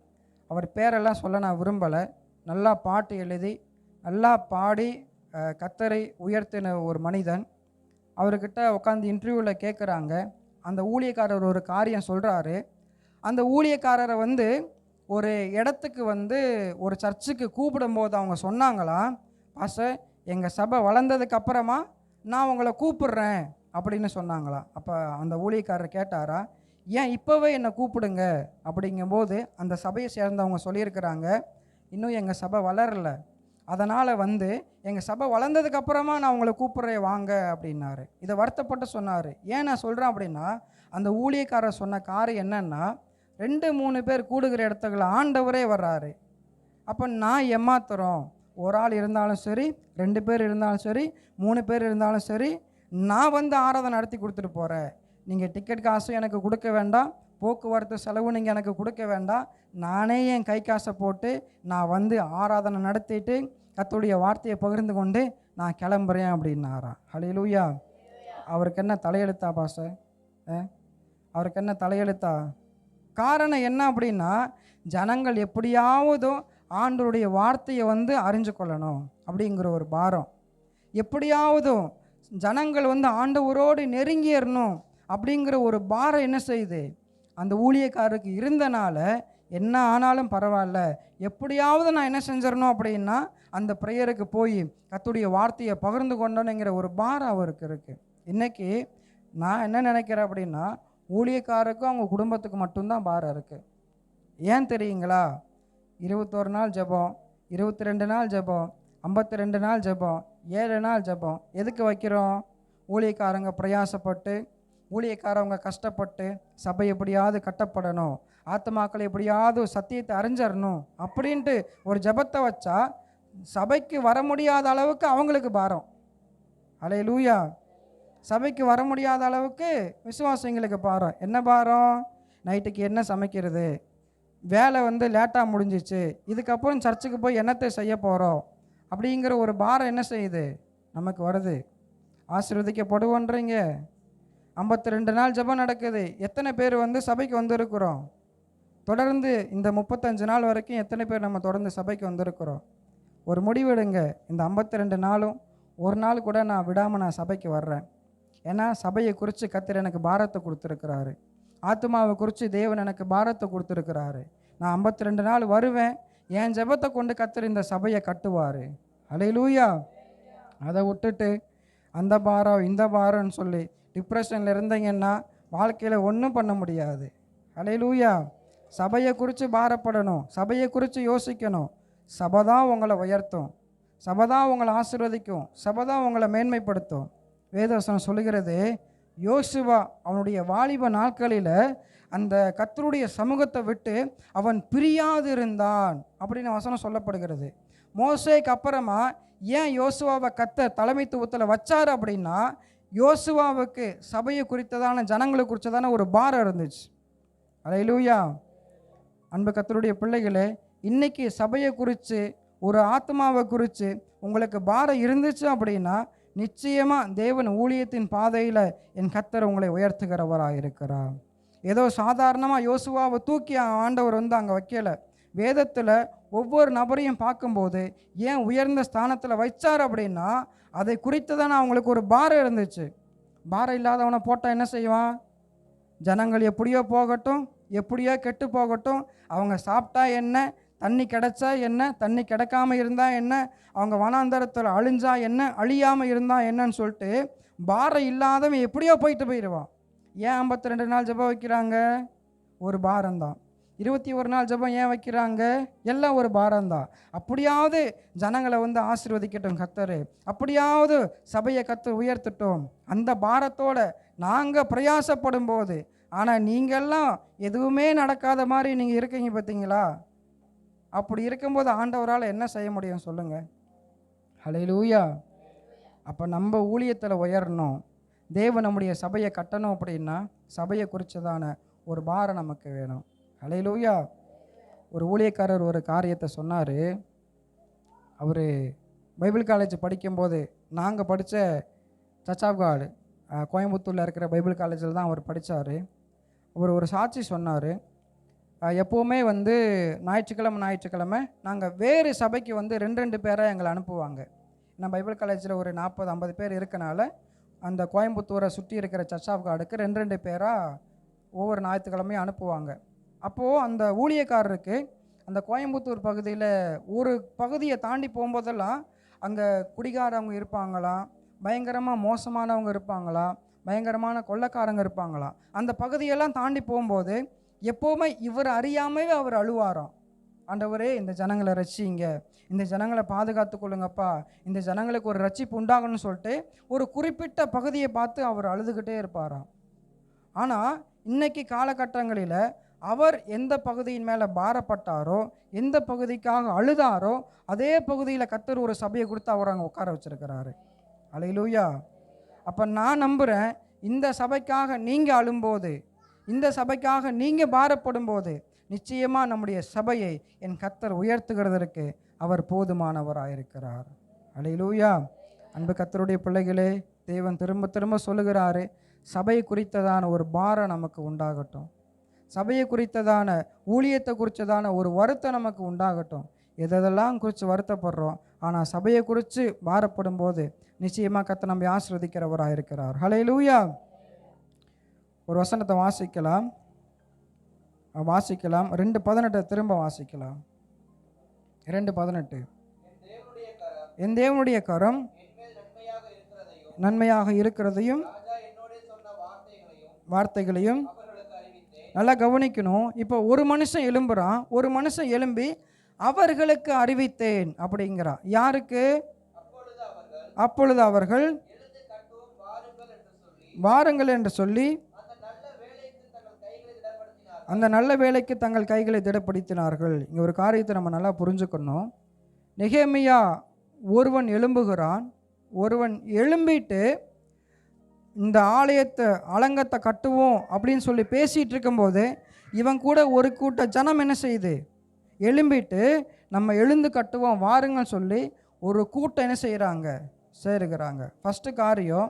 அவர் பேரெல்லாம் சொல்ல நான் விரும்பலை. நல்லா பாட்டு எழுதி நல்லா பாடி கர்த்தரை உயர்த்தின ஒரு மனிதன். அவர்கிட்ட உட்காந்து இன்டர்வியூவில் கேட்குறாங்க. அந்த ஊழியக்காரர் ஒரு காரியம் சொல்கிறாரு. அந்த ஊழியக்காரரை ஒரு இடத்துக்கு ஒரு சர்ச்சுக்கு கூப்பிடும்போது அவங்க சொன்னாங்களாம், பாஸ்டர் எங்கள் சபை வளர்ந்ததுக்கு அப்புறமா நான் உங்களை கூப்பிடுறேன் அப்படின்னு சொன்னாங்களாம். அப்போ அந்த ஊழியக்காரர் கேட்டாரா, ஏன் இப்போவே என்னை கூப்பிடுங்க அப்படிங்கும்போது அந்த சபையை சேர்ந்தவங்க சொல்லியிருக்கிறாங்க, இன்னும் எங்கள் சபை வளரலை, அதனால் எங்கள் சபை வளர்ந்ததுக்கப்புறமா நான் உங்களை கூப்பிட்றேன் வாங்க அப்படின்னாரு. இதை வருத்தப்பட்டு சொன்னார். ஏன் நான் சொல்கிறேன் அப்படின்னா அந்த ஊழியக்காரர் சொன்ன காரியம் என்னென்னா, 2-3 பேர் கூடுகிற இடத்துக்குள்ள ஆண்டவரே வர்றாரு. அப்போ நான் ஏமாத்துறோம், ஒரு ஆள் இருந்தாலும் சரி, 2 பேர் இருந்தாலும் சரி, 3 பேர் இருந்தாலும் சரி, நான் ஆராதனை நடத்தி கொடுத்துட்டு போகிறேன். நீங்கள் டிக்கெட் காசும் எனக்கு கொடுக்க வேண்டாம், போக்குவரத்து செலவு நீங்கள் எனக்கு கொடுக்க வேண்டாம், நானே என் கை காசை போட்டு நான் ஆராதனை நடத்திட்டு கர்த்தருடைய வார்த்தையை பகிர்ந்து கொண்டு நான் கிளம்புறேன் அப்படின்னாராம். ஹல்லேலூயா. அவருக்கு என்ன தலையெழுத்தா பாஸ்டர்? அவருக்கு என்ன தலையெழுத்தா? காரணம் என்ன அப்படின்னா, ஜனங்கள் எப்படியாவதும் ஆண்டவருடைய வார்த்தையை வந்து அறிஞ்சு கொள்ளணும் அப்படிங்கிற ஒரு பாரம். எப்படியாவதும் ஜனங்கள் வந்து ஆண்டவரோடு நெருங்கிடணும் அப்படிங்கிற ஒரு பாரம் என்ன செய்யுது, அந்த ஊழியக்காரருக்கு இருந்தனால, என்ன ஆனாலும் பரவாயில்ல, எப்படியாவது நான் என்ன செஞ்சிடணும் அப்படின்னா அந்த ப்ரேயருக்கு போய் கர்த்தருடைய வார்த்தையை பகிர்ந்து கொண்டோனுங்கிற ஒரு பாரம் அவருக்கு இருக்குது. இன்றைக்கி நான் என்ன நினைக்கிறேன் அப்படின்னா, ஊழியக்காரருக்கும் அவங்க குடும்பத்துக்கு மட்டும்தான் பாரம் இருக்குது. ஏன் தெரியுங்களா? 21 நாள் ஜெபம், 22 நாள் ஜெபம், 52 நாள் ஜெபம், 7 நாள் ஜெபம் எதுக்கு வைக்கிறோம்? ஊழியக்காரங்க பிரயாசப்பட்டு, ஊழியக்காரவங்க கஷ்டப்பட்டு சபை எப்படியாவது கட்டப்படணும், ஆத்மாக்களை எப்படியாவது சத்தியத்தை அறிஞ்சிடணும் அப்படின்ட்டு ஒரு ஜெபத்தை வச்சா சபைக்கு வர முடியாத அளவுக்கு அவங்களுக்கு பாரம். அல்லேலூயா. சபைக்கு வர முடியாத அளவுக்கு விசுவாசிங்களுக்கு பாரம். என்ன பாரம்? நைட்டுக்கு என்ன சமைக்கிறது, வேலை வந்து லேட்டாக முடிஞ்சிச்சு, இதுக்கப்புறம் சர்ச்சுக்கு போய் என்னத்தை செய்ய போகிறோம் அப்படிங்கிற ஒரு பாரம் என்ன செய்யுது, நமக்கு வருது. ஆசீர்வதிக்கப்படுவோன்றீங்க. 52 நாள் ஜெபம் நடக்குது. எத்தனை பேர் வந்து சபைக்கு வந்திருக்கிறோம்? தொடர்ந்து இந்த 35 நாள் வரைக்கும் எத்தனை பேர் நம்ம தொடர்ந்து சபைக்கு வந்திருக்கிறோம்? ஒரு முடிவெடுங்க. இந்த 52 நாளும் ஒரு நாள் கூட நான் விடாமல் நான் சபைக்கு வர்றேன். ஏன்னா சபையை குறித்து கர்த்தர் எனக்கு பாரத்தை கொடுத்துருக்கிறாரு. ஆத்மாவை குறித்து தேவன் எனக்கு பாரத்தை கொடுத்துருக்கிறாரு. நான் 52 நாள் வருவேன். என் ஜெபத்தை கொண்டு கர்த்தர் இந்த சபையை கட்டுவார். அல்லேலூயா. அதை விட்டுட்டு அந்த பாரம் இந்த பாரம்னு சொல்லி டிப்ரெஷனில் இருந்தீங்கன்னா வாழ்க்கையில் ஒன்றும் பண்ண முடியாது. அல்லேலூயா. சபையை குறித்து பாரப்படணும், சபையை குறித்து யோசிக்கணும். சபை தான் உங்களை உயர்த்தும், சபை தான் உங்களை ஆசீர்வதிக்கும், சபை தான் உங்களை மேன்மைப்படுத்தும். வேதவசனம் சொல்லுகிறது, யோசுவா அவனுடைய வாலிப நாட்களில் அந்த கர்த்தருடைய சமூகத்தை விட்டு அவன் பிரியாது இருந்தான் அப்படின்னு வசனம் சொல்லப்படுகிறது. மோசேக்கு அப்புறமா ஏன் யோசுவாவை கர்த்தர் தலைமைத்துவத்தில் வச்சார் அப்படின்னா, யோசுவாவுக்கு சபையை குறித்ததான ஜனங்களை குறித்ததான ஒரு பாரம் இருந்துச்சு. அல்லேலூயா. அன்பு கர்த்தருடைய பிள்ளைகளே, இன்றைக்கி சபையை குறித்து ஒரு ஆத்மாவை குறித்து உங்களுக்கு பாரம் இருந்துச்சு அப்படின்னா நிச்சயமாக தேவன் ஊழியத்தின் பாதையில் என் கர்த்தர் உங்களை உயர்த்துகிறவராக இருக்கிறார். ஏதோ சாதாரணமாக யோசுவாவை தூக்கி ஆண்டவர் வந்து அங்கே வைக்கலை. வேதத்தில் ஒவ்வொரு நபரையும் பார்க்கும்போது ஏன் உயர்ந்த ஸ்தானத்தில் வைச்சார் அப்படின்னா அதை குறித்து தான் அவங்களுக்கு ஒரு பாரம் இருந்துச்சு. பாரம் இல்லாதவனை போட்டால் என்ன செய்வான்? ஜனங்கள் எப்படியோ போகட்டும், எப்படியோ கெட்டு போகட்டும், அவங்க சாப்பிட்டா என்ன, தண்ணி கிடைச்சா என்ன, தண்ணி கிடைக்காம இருந்தால் என்ன, அவங்க வனாந்தரத்தில் அழிஞ்சா என்ன, அழியாமல் இருந்தால் என்னன்னு சொல்லிட்டு பாரம் இல்லாதவன் எப்படியோ போயிடுவான். ஏன் 52 நாள் ஜெபம் வைக்கிறாங்க? ஒரு பாரம்தான். 21 நாள் ஜெபம் ஏன் வைக்கிறாங்க? எல்லாம் ஒரு பாரம்தான். அப்படியாவது ஜனங்களை வந்து ஆசீர்வதிக்கட்டும் கர்த்தர், அப்படியாவது சபையை கர்த்தர் உயர்த்தட்டும், அந்த பாரத்தோடு நாங்கள் பிரயாசப்படும் போது. ஆனால் நீங்கள்லாம் எதுவுமே நடக்காத மாதிரி நீங்கள் இருக்கீங்க பார்த்தீங்களா? அப்படி இருக்கும்போது ஆண்டவரால் என்ன செய்ய முடியும் சொல்லுங்கள்? அல்லேலூயா. அப்போ நம்ம ஊழியத்தில் உயரணும், தேவன் நம்முடைய சபையை கட்டணும் அப்படின்னா சபையை குறித்ததான ஒரு பாரம் நமக்கு வேணும். அல்லேலூயா. ஒரு ஊழியக்காரர் ஒரு காரியத்தை சொன்னார். அவர் பைபிள் காலேஜ் படிக்கும்போது, நாங்கள் படித்த சர்ச் ஆஃப் காட் கோயம்புத்தூரில் இருக்கிற பைபிள் காலேஜில் தான் அவர் படித்தார். அவர் ஒரு சாட்சி சொன்னார். எப்போவுமே வந்து ஞாயிற்றுக்கிழமை நாங்கள் வேறு சபைக்கு வந்து 2 பேராக எங்களை அனுப்புவாங்க. நான் பைபிள் காலேஜில் ஒரு 40-50 பேர் இருக்கனால அந்த கோயம்புத்தூரை சுற்றி இருக்கிற சர்ச் ஆஃப் காடுக்கு 2 பேராக ஒவ்வொரு ஞாயிற்றுக்கிழமையும் அனுப்புவாங்க. அப்போது அந்த ஊழியக்காரருக்கு அந்த கோயம்புத்தூர் பகுதியில் ஒரு பகுதியை தாண்டி போகும்போதெல்லாம் அங்கே குடிகாரவங்க இருப்பாங்களாம், பயங்கரமாக மோசமானவங்க இருப்பாங்களாம், பயங்கரமான கொள்ளைக்காரங்க இருப்பாங்களாம். அந்த பகுதியெல்லாம் தாண்டி போகும்போது எப்போவுமே இவர் அறியாமவே அவர் அழுவாராம். ஆண்டவரே, இந்த ஜனங்களை ரட்சிங்க, இந்த ஜனங்களை பாதுகாத்து கொள்ளுங்கப்பா, இந்த ஜனங்களுக்கு ஒரு ரட்சிப்பு உண்டாகணும்னு சொல்லிட்டு ஒரு குறிப்பிட்ட பகுதியை பார்த்து அவர் அழுதுகிட்டே இருப்பாராம். ஆனால் இன்னைக்கு காலகட்டங்களில் அவர் எந்த பகுதியின் மேலே பாரப்பட்டாரோ, எந்த பகுதிக்காக அழுதாரோ, அதே பகுதியில் கர்த்தர் ஒரு சபையை கொடுத்து அவர் அங்கே உட்கார வச்சிருக்கிறாரு. அல்லேலூயா. அப்போ நான் நம்புகிறேன், இந்த சபைக்காக நீங்கள் அழும்போது, இந்த சபைக்காக நீங்கள் பாரப்படும் போது நிச்சயமாக நம்முடைய சபையை என் கர்த்தர் உயர்த்துகிறதற்கு அவர் போதுமானவராக இருக்கிறார். அல்லேலூயா. அன்பு கர்த்தருடைய பிள்ளைகளே, தேவன் திரும்ப திரும்ப சொல்லுகிறாரு, சபையை குறித்ததான ஒரு பாரம் நமக்கு உண்டாகட்டும், சபையை குறித்ததான ஊழியத்தை குறித்ததான ஒரு வருத்தம் நமக்கு உண்டாகட்டும். எதெல்லாம் குறித்து வருத்தப்படுறோம், ஆனால் சபையை குறித்து பாரப்படும் போது நிச்சயமாக கர்த்தர் நம்மை ஆசீர்வதிக்கிறவராக இருக்கிறார். ஹல்லேலூயா. ஒரு வசனத்தை வாசிக்கலாம் 2:18 திரும்ப வாசிக்கலாம். 2:18 என் தேவனுடைய கரம் நன்மையாக இருக்கிறதையும் வார்த்தைகளையும் நல்லா கவனிக்கணும். இப்போ ஒரு மனுஷன் எழும்புறான், ஒரு மனுஷன் எழும்பி அவர்களுக்கு அறிவித்தேன் அப்படிங்கிறான். யாருக்கு? அப்பொழுது அவர்கள் வாருங்கள் என்று சொல்லி அந்த நல்ல வேலைக்கு தங்கள் கைகளை திடப்படுத்தினார்கள். இங்கே ஒரு காரியத்தை நம்ம நல்லா புரிஞ்சுக்கணும். நெகேமியா ஒருவன் எழும்புகிறான், ஒருவன் எழும்பிட்டு இந்த ஆலயத்தை அலங்கத்தை கட்டுவோம் அப்படின்னு சொல்லி பேசிகிட்டு இருக்கும்போது இவன் கூட ஒரு கூட்ட ஜனம் என்ன செய்யுது? எழும்பிட்டு நம்ம எழுந்து கட்டுவோம் வாருங்கள் சொல்லி ஒரு கூட்டம் என்ன செய்கிறாங்க? சேருகிறாங்க. ஃபஸ்ட்டு காரியம்,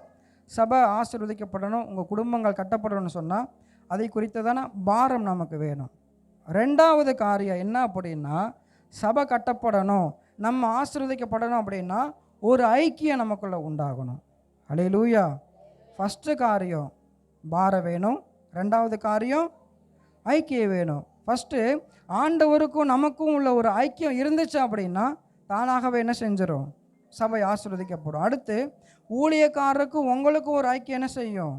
சபை ஆசீர்வதிக்கப்படணும், உங்கள் குடும்பங்கள் கட்டப்படணும்னு சொன்னால் அதை குறித்ததான பாரம் நமக்கு வேணும். ரெண்டாவது காரியம் என்ன அப்படின்னா, சபை கட்டப்படணும், நம்ம ஆசீர்வதிக்கப்படணும் அப்படின்னா ஒரு ஐக்கியம் நமக்குள்ளே உண்டாகணும். ஹல்லேலூயா. ஃபஸ்ட்டு காரியம் பாரம் வேணும், ரெண்டாவது காரியம் ஐக்கியம் வேணும். ஃபஸ்ட்டு ஆண்டவருக்கும் நமக்கும் உள்ள ஒரு ஐக்கியம் இருந்துச்சு அப்படின்னா தானாகவே என்ன செஞ்சிடும்? சபை ஆசீர்வதிக்கப்படும். அடுத்து ஊழியக்காரருக்கும் உங்களுக்கும் ஒரு ஐக்கியம் என்ன செய்யும்?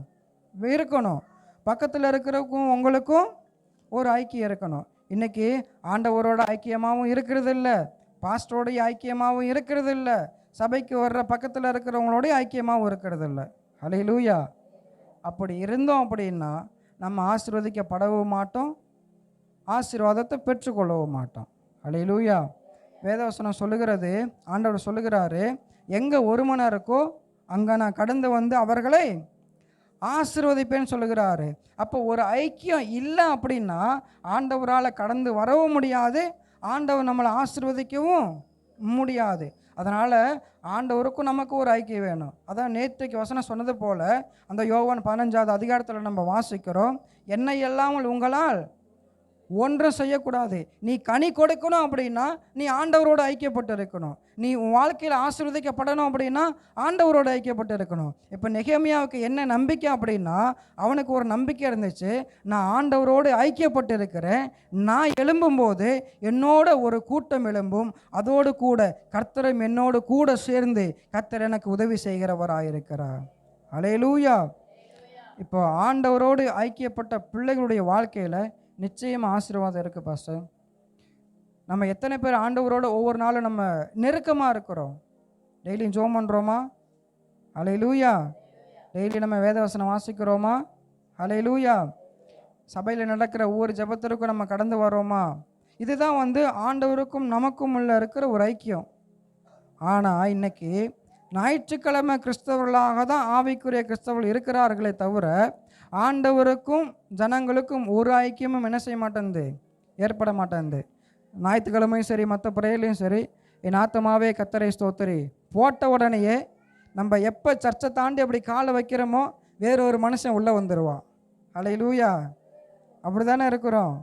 இருக்கணும். பக்கத்தில் இருக்கிறவக்கும் உங்களுக்கும் ஒரு ஐக்கியம் இருக்கணும். இன்றைக்கி ஆண்டவரோட ஐக்கியமாகவும் இருக்கிறது இல்லை, பாஸ்டரோடைய ஐக்கியமாகவும் இருக்கிறது இல்லை, சபைக்கு வர்ற பக்கத்தில் இருக்கிறவங்களோடைய ஐக்கியமாகவும் இருக்கிறது இல்லை. ஹல்லேலூயா. அப்படி இருந்தோம் அப்படின்னா நம்ம ஆசீர்வதிக்கப்படவும் மாட்டோம், ஆசீர்வாதத்தை பெற்றுக்கொள்ளவும் மாட்டோம். ஹல்லேலூயா. வேதவசனம் சொல்லுகிறது, ஆண்டவர் சொல்லுகிறாரு, எங்கே ஒரு மனம் இருக்கோ அங்கே நான் கடந்து வந்து அவர்களை ஆசீர்வதிப்பேன்னு சொல்லுகிறாரு. அப்போ ஒரு ஐக்கியம் இல்லை அப்படின்னா ஆண்டவரால் கடந்து வரவும் முடியாது, ஆண்டவர் நம்மளை ஆசீர்வதிக்கவும் முடியாது. அதனால் ஆண்டவருக்கும் நமக்கு ஒரு ஐக்கியம் வேணும். அதான் நேற்றைக்கு வசனம் சொன்னது போல் அந்த யோவான் 15வது அதிகாரத்தில் நம்ம வாசிக்கிறோம், என்னை இல்லாமல் உங்களால் ஒன்றும் செய்யக்கூடாது. நீ கனி கொடுக்கணும் அப்படின்னா நீ ஆண்டவரோடு ஐக்கியப்பட்டு இருக்கணும். நீ உன் வாழ்க்கையில் ஆசீர்வதிக்கப்படணும் அப்படின்னா ஆண்டவரோடு ஐக்கியப்பட்டு இருக்கணும். இப்போ நெகேமியாவுக்கு என்ன நம்பிக்கை அப்படின்னா, அவனுக்கு ஒரு நம்பிக்கை இருந்துச்சு, நான் ஆண்டவரோடு ஐக்கியப்பட்டு இருக்கிறேன், நான் எழும்பும்போது என்னோட ஒரு கூட்டம் எழும்பும், அதோடு கூட கர்த்தரும் என்னோடு கூட சேர்ந்து கர்த்தர் எனக்கு உதவி செய்கிறவராயிருக்கிறார். ஹல்லேலூயா. இப்போ ஆண்டவரோடு ஐக்கியப்பட்ட பிள்ளைகளுடைய வாழ்க்கையில் நிச்சயமாக ஆசீர்வாதம் இருக்குது பாஸ்டர். நம்ம எத்தனை பேர் ஆண்டவரோட ஒவ்வொரு நாளும் நம்ம நெருக்கமாக இருக்கிறோம்? டெய்லியும் ஜெபம் பண்ணுறோமா? ஹல்லேலூயா. டெய்லி நம்ம வேதவசனம் வாசிக்கிறோமா? ஹல்லேலூயா. சபையில் நடக்கிற ஒவ்வொரு ஜெபத்திற்கும் நம்ம கடந்து வரோமா? இதுதான் ஆண்டவருக்கும் நமக்கும் உள்ள இருக்கிற ஒரு ஐக்கியம். ஆனால் இன்னைக்கு ஞாயிற்றுக்கிழமை கிறிஸ்தவர்களாக தான் ஆவிக்குரிய கிறிஸ்தவர்கள் இருக்கிறார்களே தவிர ஆண்டவருக்கும் ஜனங்களுக்கும் ஒரு ஐக்கியமும் என்ன செய்ய மாட்டேங்குது? ஏற்பட மாட்டேங்குது. ஞாயிற்றுக்கிழமையும் சரி, மற்ற பிறையிலையும் சரி, என் ஆத்மாவே கர்த்தரை ஸ்தோத்திரி போட்ட உடனேயே நம்ம எப்போ சர்ச்சை தாண்டி அப்படி காலை வைக்கிறோமோ வேறொரு மனுஷன் உள்ளே வந்துடுவான். ஹல்லேலூயா. அப்படி தானே இருக்கிறோம்.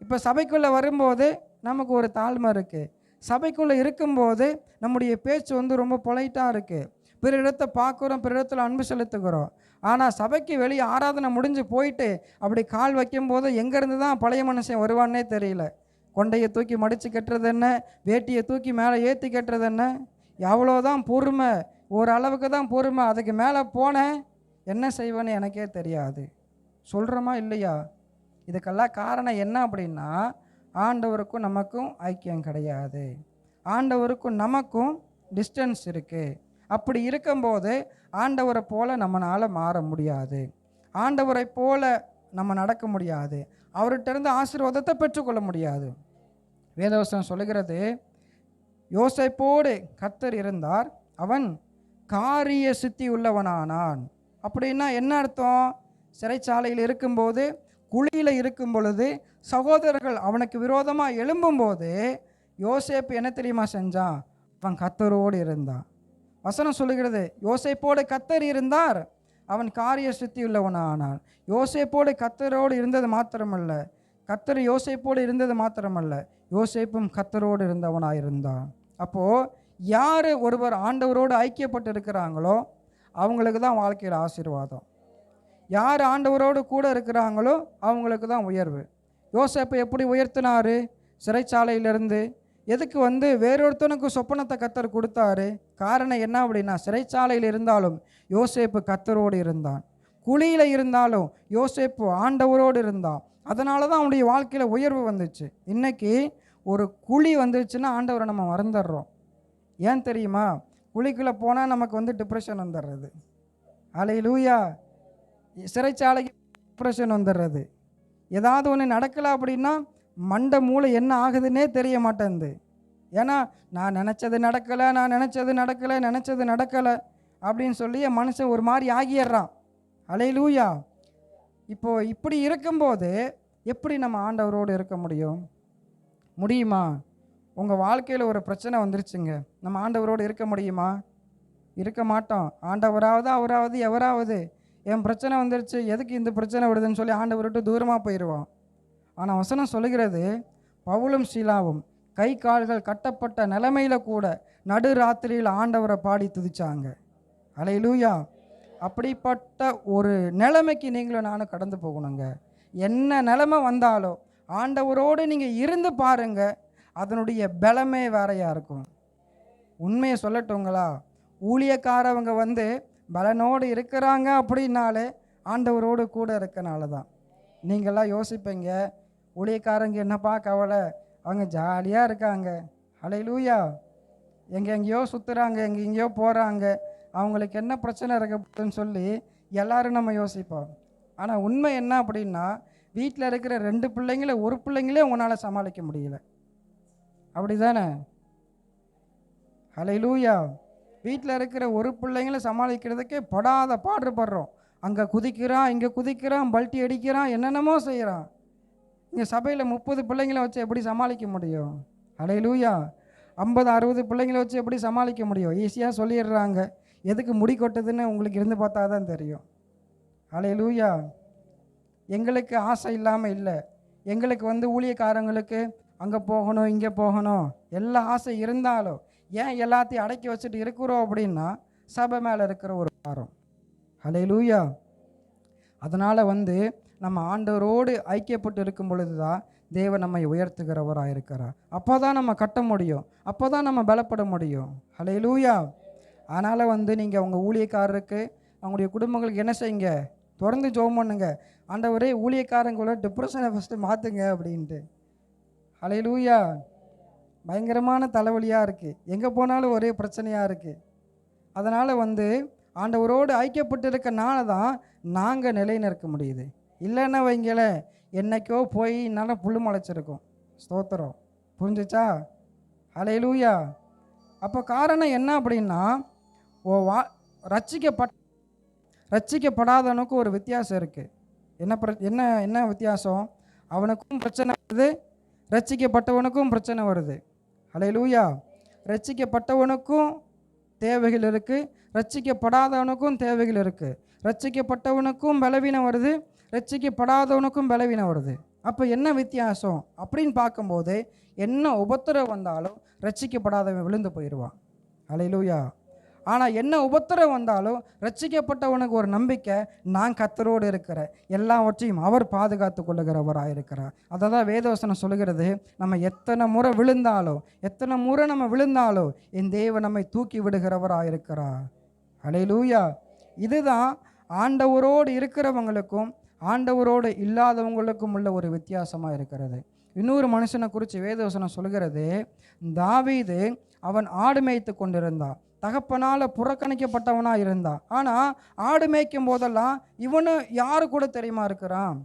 இப்போ சபைக்குள்ளே வரும்போது நமக்கு ஒரு தாழ்மை இருக்குது, சபைக்குள்ளே இருக்கும்போது நம்முடைய பேச்சு ரொம்ப பொலைட்டாக இருக்குது, பிற இடத்தை பார்க்குறோம், பிற இடத்துல அன்பு செலுத்துகிறோம். ஆனால் சபைக்கு வெளியே ஆராதனை முடிஞ்சு போயிட்டு அப்படி கால் வைக்கும்போது எங்கேருந்து தான் பழைய மனுஷன் வருவான்னே தெரியல. கொண்டையை தூக்கி மடித்து கட்டுறது என்ன, வேட்டியை தூக்கி மேலே ஏற்றி கட்டுறது என்ன, எவ்வளோதான் பொறுமை, ஒரு அளவுக்கு தான் பொறுமை, அதுக்கு மேலே போனேன் என்ன செய்வேன்னு எனக்கே தெரியாது. சொல்கிறோமா இல்லையா? இதுக்கெல்லாம் காரணம் என்ன அப்படின்னா, ஆண்டவருக்கும் நமக்கும் ஐக்கியம் கிடையாது, ஆண்டவருக்கும் நமக்கும் டிஸ்டன்ஸ் இருக்குது. அப்படி இருக்கும்போது ஆண்டவரை போல நம்மளால் மாற முடியாது, ஆண்டவரை போல நம்ம நடக்க முடியாது, அவர்கிட்ட இருந்து ஆசீர்வாதத்தை பெற்றுக்கொள்ள முடியாது. வேதவசனம் சொல்லுகிறது, யோசேப்போடு கர்த்தர் இருந்தார், அவன் காரிய சித்தி உள்ளவனானான். அப்படின்னா என்ன அர்த்தம்? சிறைச்சாலையில் இருக்கும்போது, குழியில் இருக்கும் பொழுது, சகோதரர்கள் அவனுக்கு விரோதமாக எழும்பும்போது யோசேப்பு என்ன தெரியுமா செஞ்சான்? அவன் கர்த்தரோடு இருந்தான். வசனம் சொல்லுகிறது, யோசேப்போடு கர்த்தர் இருந்தார், அவன் காரிய சித்தி உள்ளவனானான். யோசேப்போடு கர்த்தரோடு இருந்தது மாத்திரமல்ல, கர்த்தர் யோசேப்போடு இருந்தது மாத்திரமல்ல, யோசேப்பும் கர்த்தரோடு இருந்தவனாயிருந்தான். அப்போது யார் ஒருவர் ஆண்டவரோடு ஐக்கியப்பட்டு இருக்கிறாங்களோ அவங்களுக்கு தான் வாழ்க்கையில் ஆசீர்வாதம். யார் ஆண்டவரோடு கூட இருக்கிறாங்களோ அவங்களுக்கு தான் உயர்வு. யோசேப்பை எப்படி உயர்த்தினார்? சிறைச்சாலையிலிருந்து. எதுக்கு வேறொருத்தனுக்கு சொப்பனத்தை கர்த்தர் கொடுத்தாரு? காரணம் என்ன அப்படின்னா, சிறைச்சாலையில் இருந்தாலும் யோசேப்பு கர்த்தரோடு இருந்தான், குழியில் இருந்தாலும் யோசேப்பு ஆண்டவரோடு இருந்தான். அதனால தான் அவனுடைய வாழ்க்கையில் உயர்வு வந்துச்சு. இன்றைக்கி ஒரு குழி வந்துச்சுன்னா ஆண்டவரை நம்ம மறந்துடுறோம். ஏன் தெரியுமா? குழிக்குள்ளே போனால் நமக்கு டிப்ரெஷன் வந்துடுறது. அல்லேலூயா. சிறைச்சாலைக்கு டிப்ரெஷன் வந்துடுறது. ஏதாவது ஒன்று நடக்கலை அப்படின்னா மண்டை மூளை என்ன ஆகுதுன்னே தெரிய மாட்டேங்குது. ஏன்னா நான் நினச்சது நடக்கலை அப்படின்னு சொல்லி என் மனுஷன் ஒரு மாதிரி ஆகிடுறான். அல்லேலூயா. இப்போது இப்படி இருக்கும்போது எப்படி நம்ம ஆண்டவரோடு இருக்க முடியுமா? உங்கள் வாழ்க்கையில் ஒரு பிரச்சனை வந்துருச்சுங்க, நம்ம ஆண்டவரோடு இருக்க முடியுமா? இருக்க மாட்டோம். அவராவது எவராவது என் பிரச்சனை வந்துருச்சு, எதுக்கு இந்த பிரச்சனை விடுதுன்னு சொல்லி ஆண்டவரை விட்டு தூரமாக போயிடுவான். ஆனால் வசனம் சொல்லுகிறது, பவுலும் சீலாவும் கை கால்கள் கட்டப்பட்ட நிலைமையில் கூட நடு ராத்திரியில் ஆண்டவரை பாடி துதிச்சாங்க. அல்லேலூயா. அப்படிப்பட்ட ஒரு நிலைமைக்கு நீங்களும் நானும் கடந்து போகணுங்க. என்ன நிலைமை வந்தாலும் ஆண்டவரோடு நீங்கள் இருந்து பாருங்க, அதனுடைய பலமே வேறையாக இருக்கும். உண்மையை சொல்லட்டுங்களா? ஊழியக்காரவங்க பலனோடு இருக்கிறாங்க அப்படின்னாலே ஆண்டவரோடு கூட இருக்கனால தான். நீங்களாம் யோசிப்பீங்க, ஊழியக்காரங்க என்னப்பா கவலை, அவங்க ஜாலியாக இருக்காங்க, அல்லேலூயா, எங்கெங்கேயோ சுற்றுறாங்க, எங்கெங்கேயோ போகிறாங்க, அவங்களுக்கு என்ன பிரச்சனை இருக்குன்னு சொல்லி எல்லோரும் நம்ம யோசிப்போம். ஆனால் உண்மை என்ன அப்படின்னா, வீட்டில் இருக்கிற 2 பிள்ளைங்கள ஒரு பிள்ளைங்களே உங்களால் சமாளிக்க முடியல. அப்படி தானே? அல்லேலூயா. வீட்டில் இருக்கிற ஒரு பிள்ளைங்கள சமாளிக்கிறதுக்கே படாத பாடுபடுறோம். அங்கே குதிக்கிறான், இங்கே குதிக்கிறான், பல்ட்டி அடிக்கிறான், என்னென்னமோ செய்கிறான். இங்கே சபையில் 30 பிள்ளைங்களை வச்சு எப்படி சமாளிக்க முடியும்? அல்லேலூயா. 50-60 பிள்ளைங்களை வச்சு எப்படி சமாளிக்க முடியும்? ஈஸியாக சொல்லிடுறாங்க. எதுக்கு முடி கொட்டுதுன்னு உங்களுக்கு இருந்து பார்த்தா தான் தெரியும். அல்லேலூயா. எங்களுக்கு ஆசை இல்லாமல் இல்லை. எங்களுக்கு ஊழியக்காரங்களுக்கு அங்கே போகணும், இங்கே போகணும், எல்லா ஆசை இருந்தாலும் ஏன் எல்லாத்தையும் அடக்கி வச்சுட்டு இருக்கிறோம் அப்படின்னா, சபை மேலே இருக்கிற ஒரு பாரம். அல்லேலூயா. அதனால் நம்ம ஆண்டவரோடு ஐக்கியப்பட்டு இருக்கும் பொழுது தான் தேவன் நம்மை உயர்த்துகிறவராக இருக்கிறார். அப்போ தான் நம்ம கட்ட முடியும், அப்போ தான் நம்ம பலப்பட முடியும். அல்லேலூயா. அதனால் நீங்கள் உங்கள் ஊழியக்காரருக்கு அவங்களுடைய குடும்பங்களுக்கு என்ன செய்யுங்க? தொடர்ந்து ஜெபம் பண்ணுங்க. ஆண்டவரே, ஊழியக்காரங்களோட டிப்ரெஷனை ஃபஸ்ட்டு மாற்றுங்க அப்படின்ட்டு. அல்லேலூயா. பயங்கரமான தலைவலியாக இருக்குது, எங்கே போனாலும் ஒரே பிரச்சனையாக இருக்குது. அதனால் ஆண்டவரோடு ஐக்கியப்பட்டு இருக்கனால தான் நாங்கள் நிலைநிற்க முடியுது. இல்லைன்னா வைங்களேன், என்னைக்கோ போய் நல்லா புல் முளைச்சிருக்கும். ஸ்தோத்திரம். புரிஞ்சிச்சா? அல்லேலூயா. அப்போ காரணம் என்ன அப்படின்னா, ரட்சிக்கப்படாதவனுக்கு ஒரு வித்தியாசம் இருக்குது. என்ன வித்தியாசம்? அவனுக்கும் பிரச்சனை வருது, ரட்சிக்கப்பட்டவனுக்கும் பிரச்சனை வருது. அல்லேலூயா. ரட்சிக்கப்பட்டவனுக்கும் தேவைகள் இருக்குது, ரட்சிக்கப்படாதவனுக்கும் தேவைகள் இருக்குது. ரட்சிக்கப்பட்டவனுக்கும் பலவீனம் வருது, ரட்சிக்கப்படாதவனுக்கும் பலவீனம் வருது. அப்போ என்ன வித்தியாசம் அப்படின்னு பார்க்கும்போது, என்ன உபத்திரம் வந்தாலும் ரட்சிக்கப்படாதவன் விழுந்து போயிடுவான். அல்லேலூயா. ஆனால் என்ன உபத்திரம் வந்தாலும் ரட்சிக்கப்பட்டவனுக்கு ஒரு நம்பிக்கை, நான் கர்த்தரோடு இருக்கிறேன், எல்லாவற்றையும் அவர் பாதுகாத்து கொள்ளுகிறவராக இருக்கிறார். அதை தான் வேதவசனம் சொல்லுகிறது, நம்ம எத்தனை முறை நம்ம விழுந்தாலும் என் தேவன் நம்மை தூக்கி விடுகிறவராக இருக்கிறார். அல்லேலூயா. இதுதான் ஆண்டவரோடு இருக்கிறவங்களுக்கும் ஆண்டவரோடு இல்லாதவங்களுக்கும் உள்ள ஒரு வித்தியாசமாக இருக்கிறது. இன்னொரு மனுஷனை குறித்து வேதவசனம் சொல்கிறது, தாவீது அவன் ஆடு மேய்த்து கொண்டிருந்தான், தகப்பனால் புறக்கணிக்கப்பட்டவனாக இருந்தான். ஆனால் ஆடு மேய்க்கும் போதெல்லாம் இவனு யாரு கூட தெரியுமா இருக்கிறான்?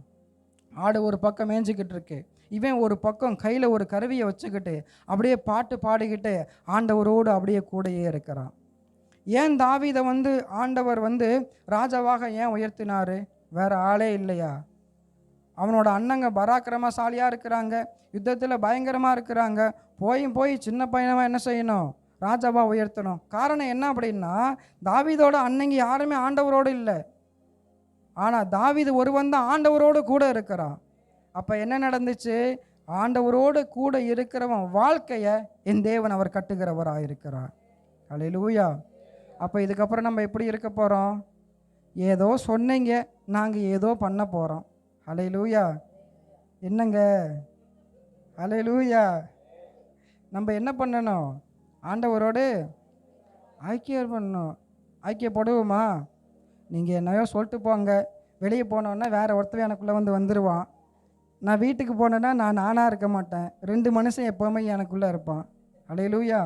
ஆடு ஒரு பக்கம் மேய்ஞ்சிக்கிட்டு இருக்கு, இவன் ஒரு பக்கம் கையில் ஒரு கருவியை வச்சுக்கிட்டு அப்படியே பாட்டு பாடிக்கிட்டு ஆண்டவரோடு அப்படியே கூடையே இருக்கிறான். ஏன் தாவீதை ஆண்டவர் ராஜாவாக ஏன் உயர்த்தினார்? வேறு ஆளே இல்லையா? அவனோட அண்ணங்க பராக்கிரமசாலியாக இருக்கிறாங்க, யுத்தத்தில் பயங்கரமாக இருக்கிறாங்க. போய் சின்ன பையனவன் என்ன செய்யணும்? ராஜாவாக உயர்த்தணும். காரணம் என்ன அப்படின்னா, தாவீதோட அன்னைக்கு யாருமே ஆண்டவரோடு இல்லை. ஆனால் தாவீது ஒருவன் தான் ஆண்டவரோடு கூட இருக்கிறான். அப்போ என்ன நடந்துச்சு? ஆண்டவரோடு கூட இருக்கிறவன் வாழ்க்கையை என் தேவன் அவர் கட்டுகிறவராக இருக்கிறார். அல்லேலூயா. அப்போ இதுக்கப்புறம் நம்ம எப்படி இருக்க போகிறோம்? ஏதோ சொன்னீங்க, நாங்கள் ஏதோ பண்ண போகிறோம். அல்லேலூயா. என்னங்க? அல்லேலூயா. நம்ம என்ன பண்ணணும்? ஆண்டவரோடு ஐக்கியம் பண்ணணும். ஐக்கியப்படுவோமா? நீங்கள் என்னையோ சொல்லிட்டு போங்க, வெளியே போனோன்னா வேறு ஒருத்தர் எனக்குள்ளே வந்துடுவான். நான் வீட்டுக்கு போனேன்னா நான் நானாக இருக்க மாட்டேன். 2 மனுஷன் எப்போவுமே எனக்குள்ளே இருப்பான். அல்லேலூயா.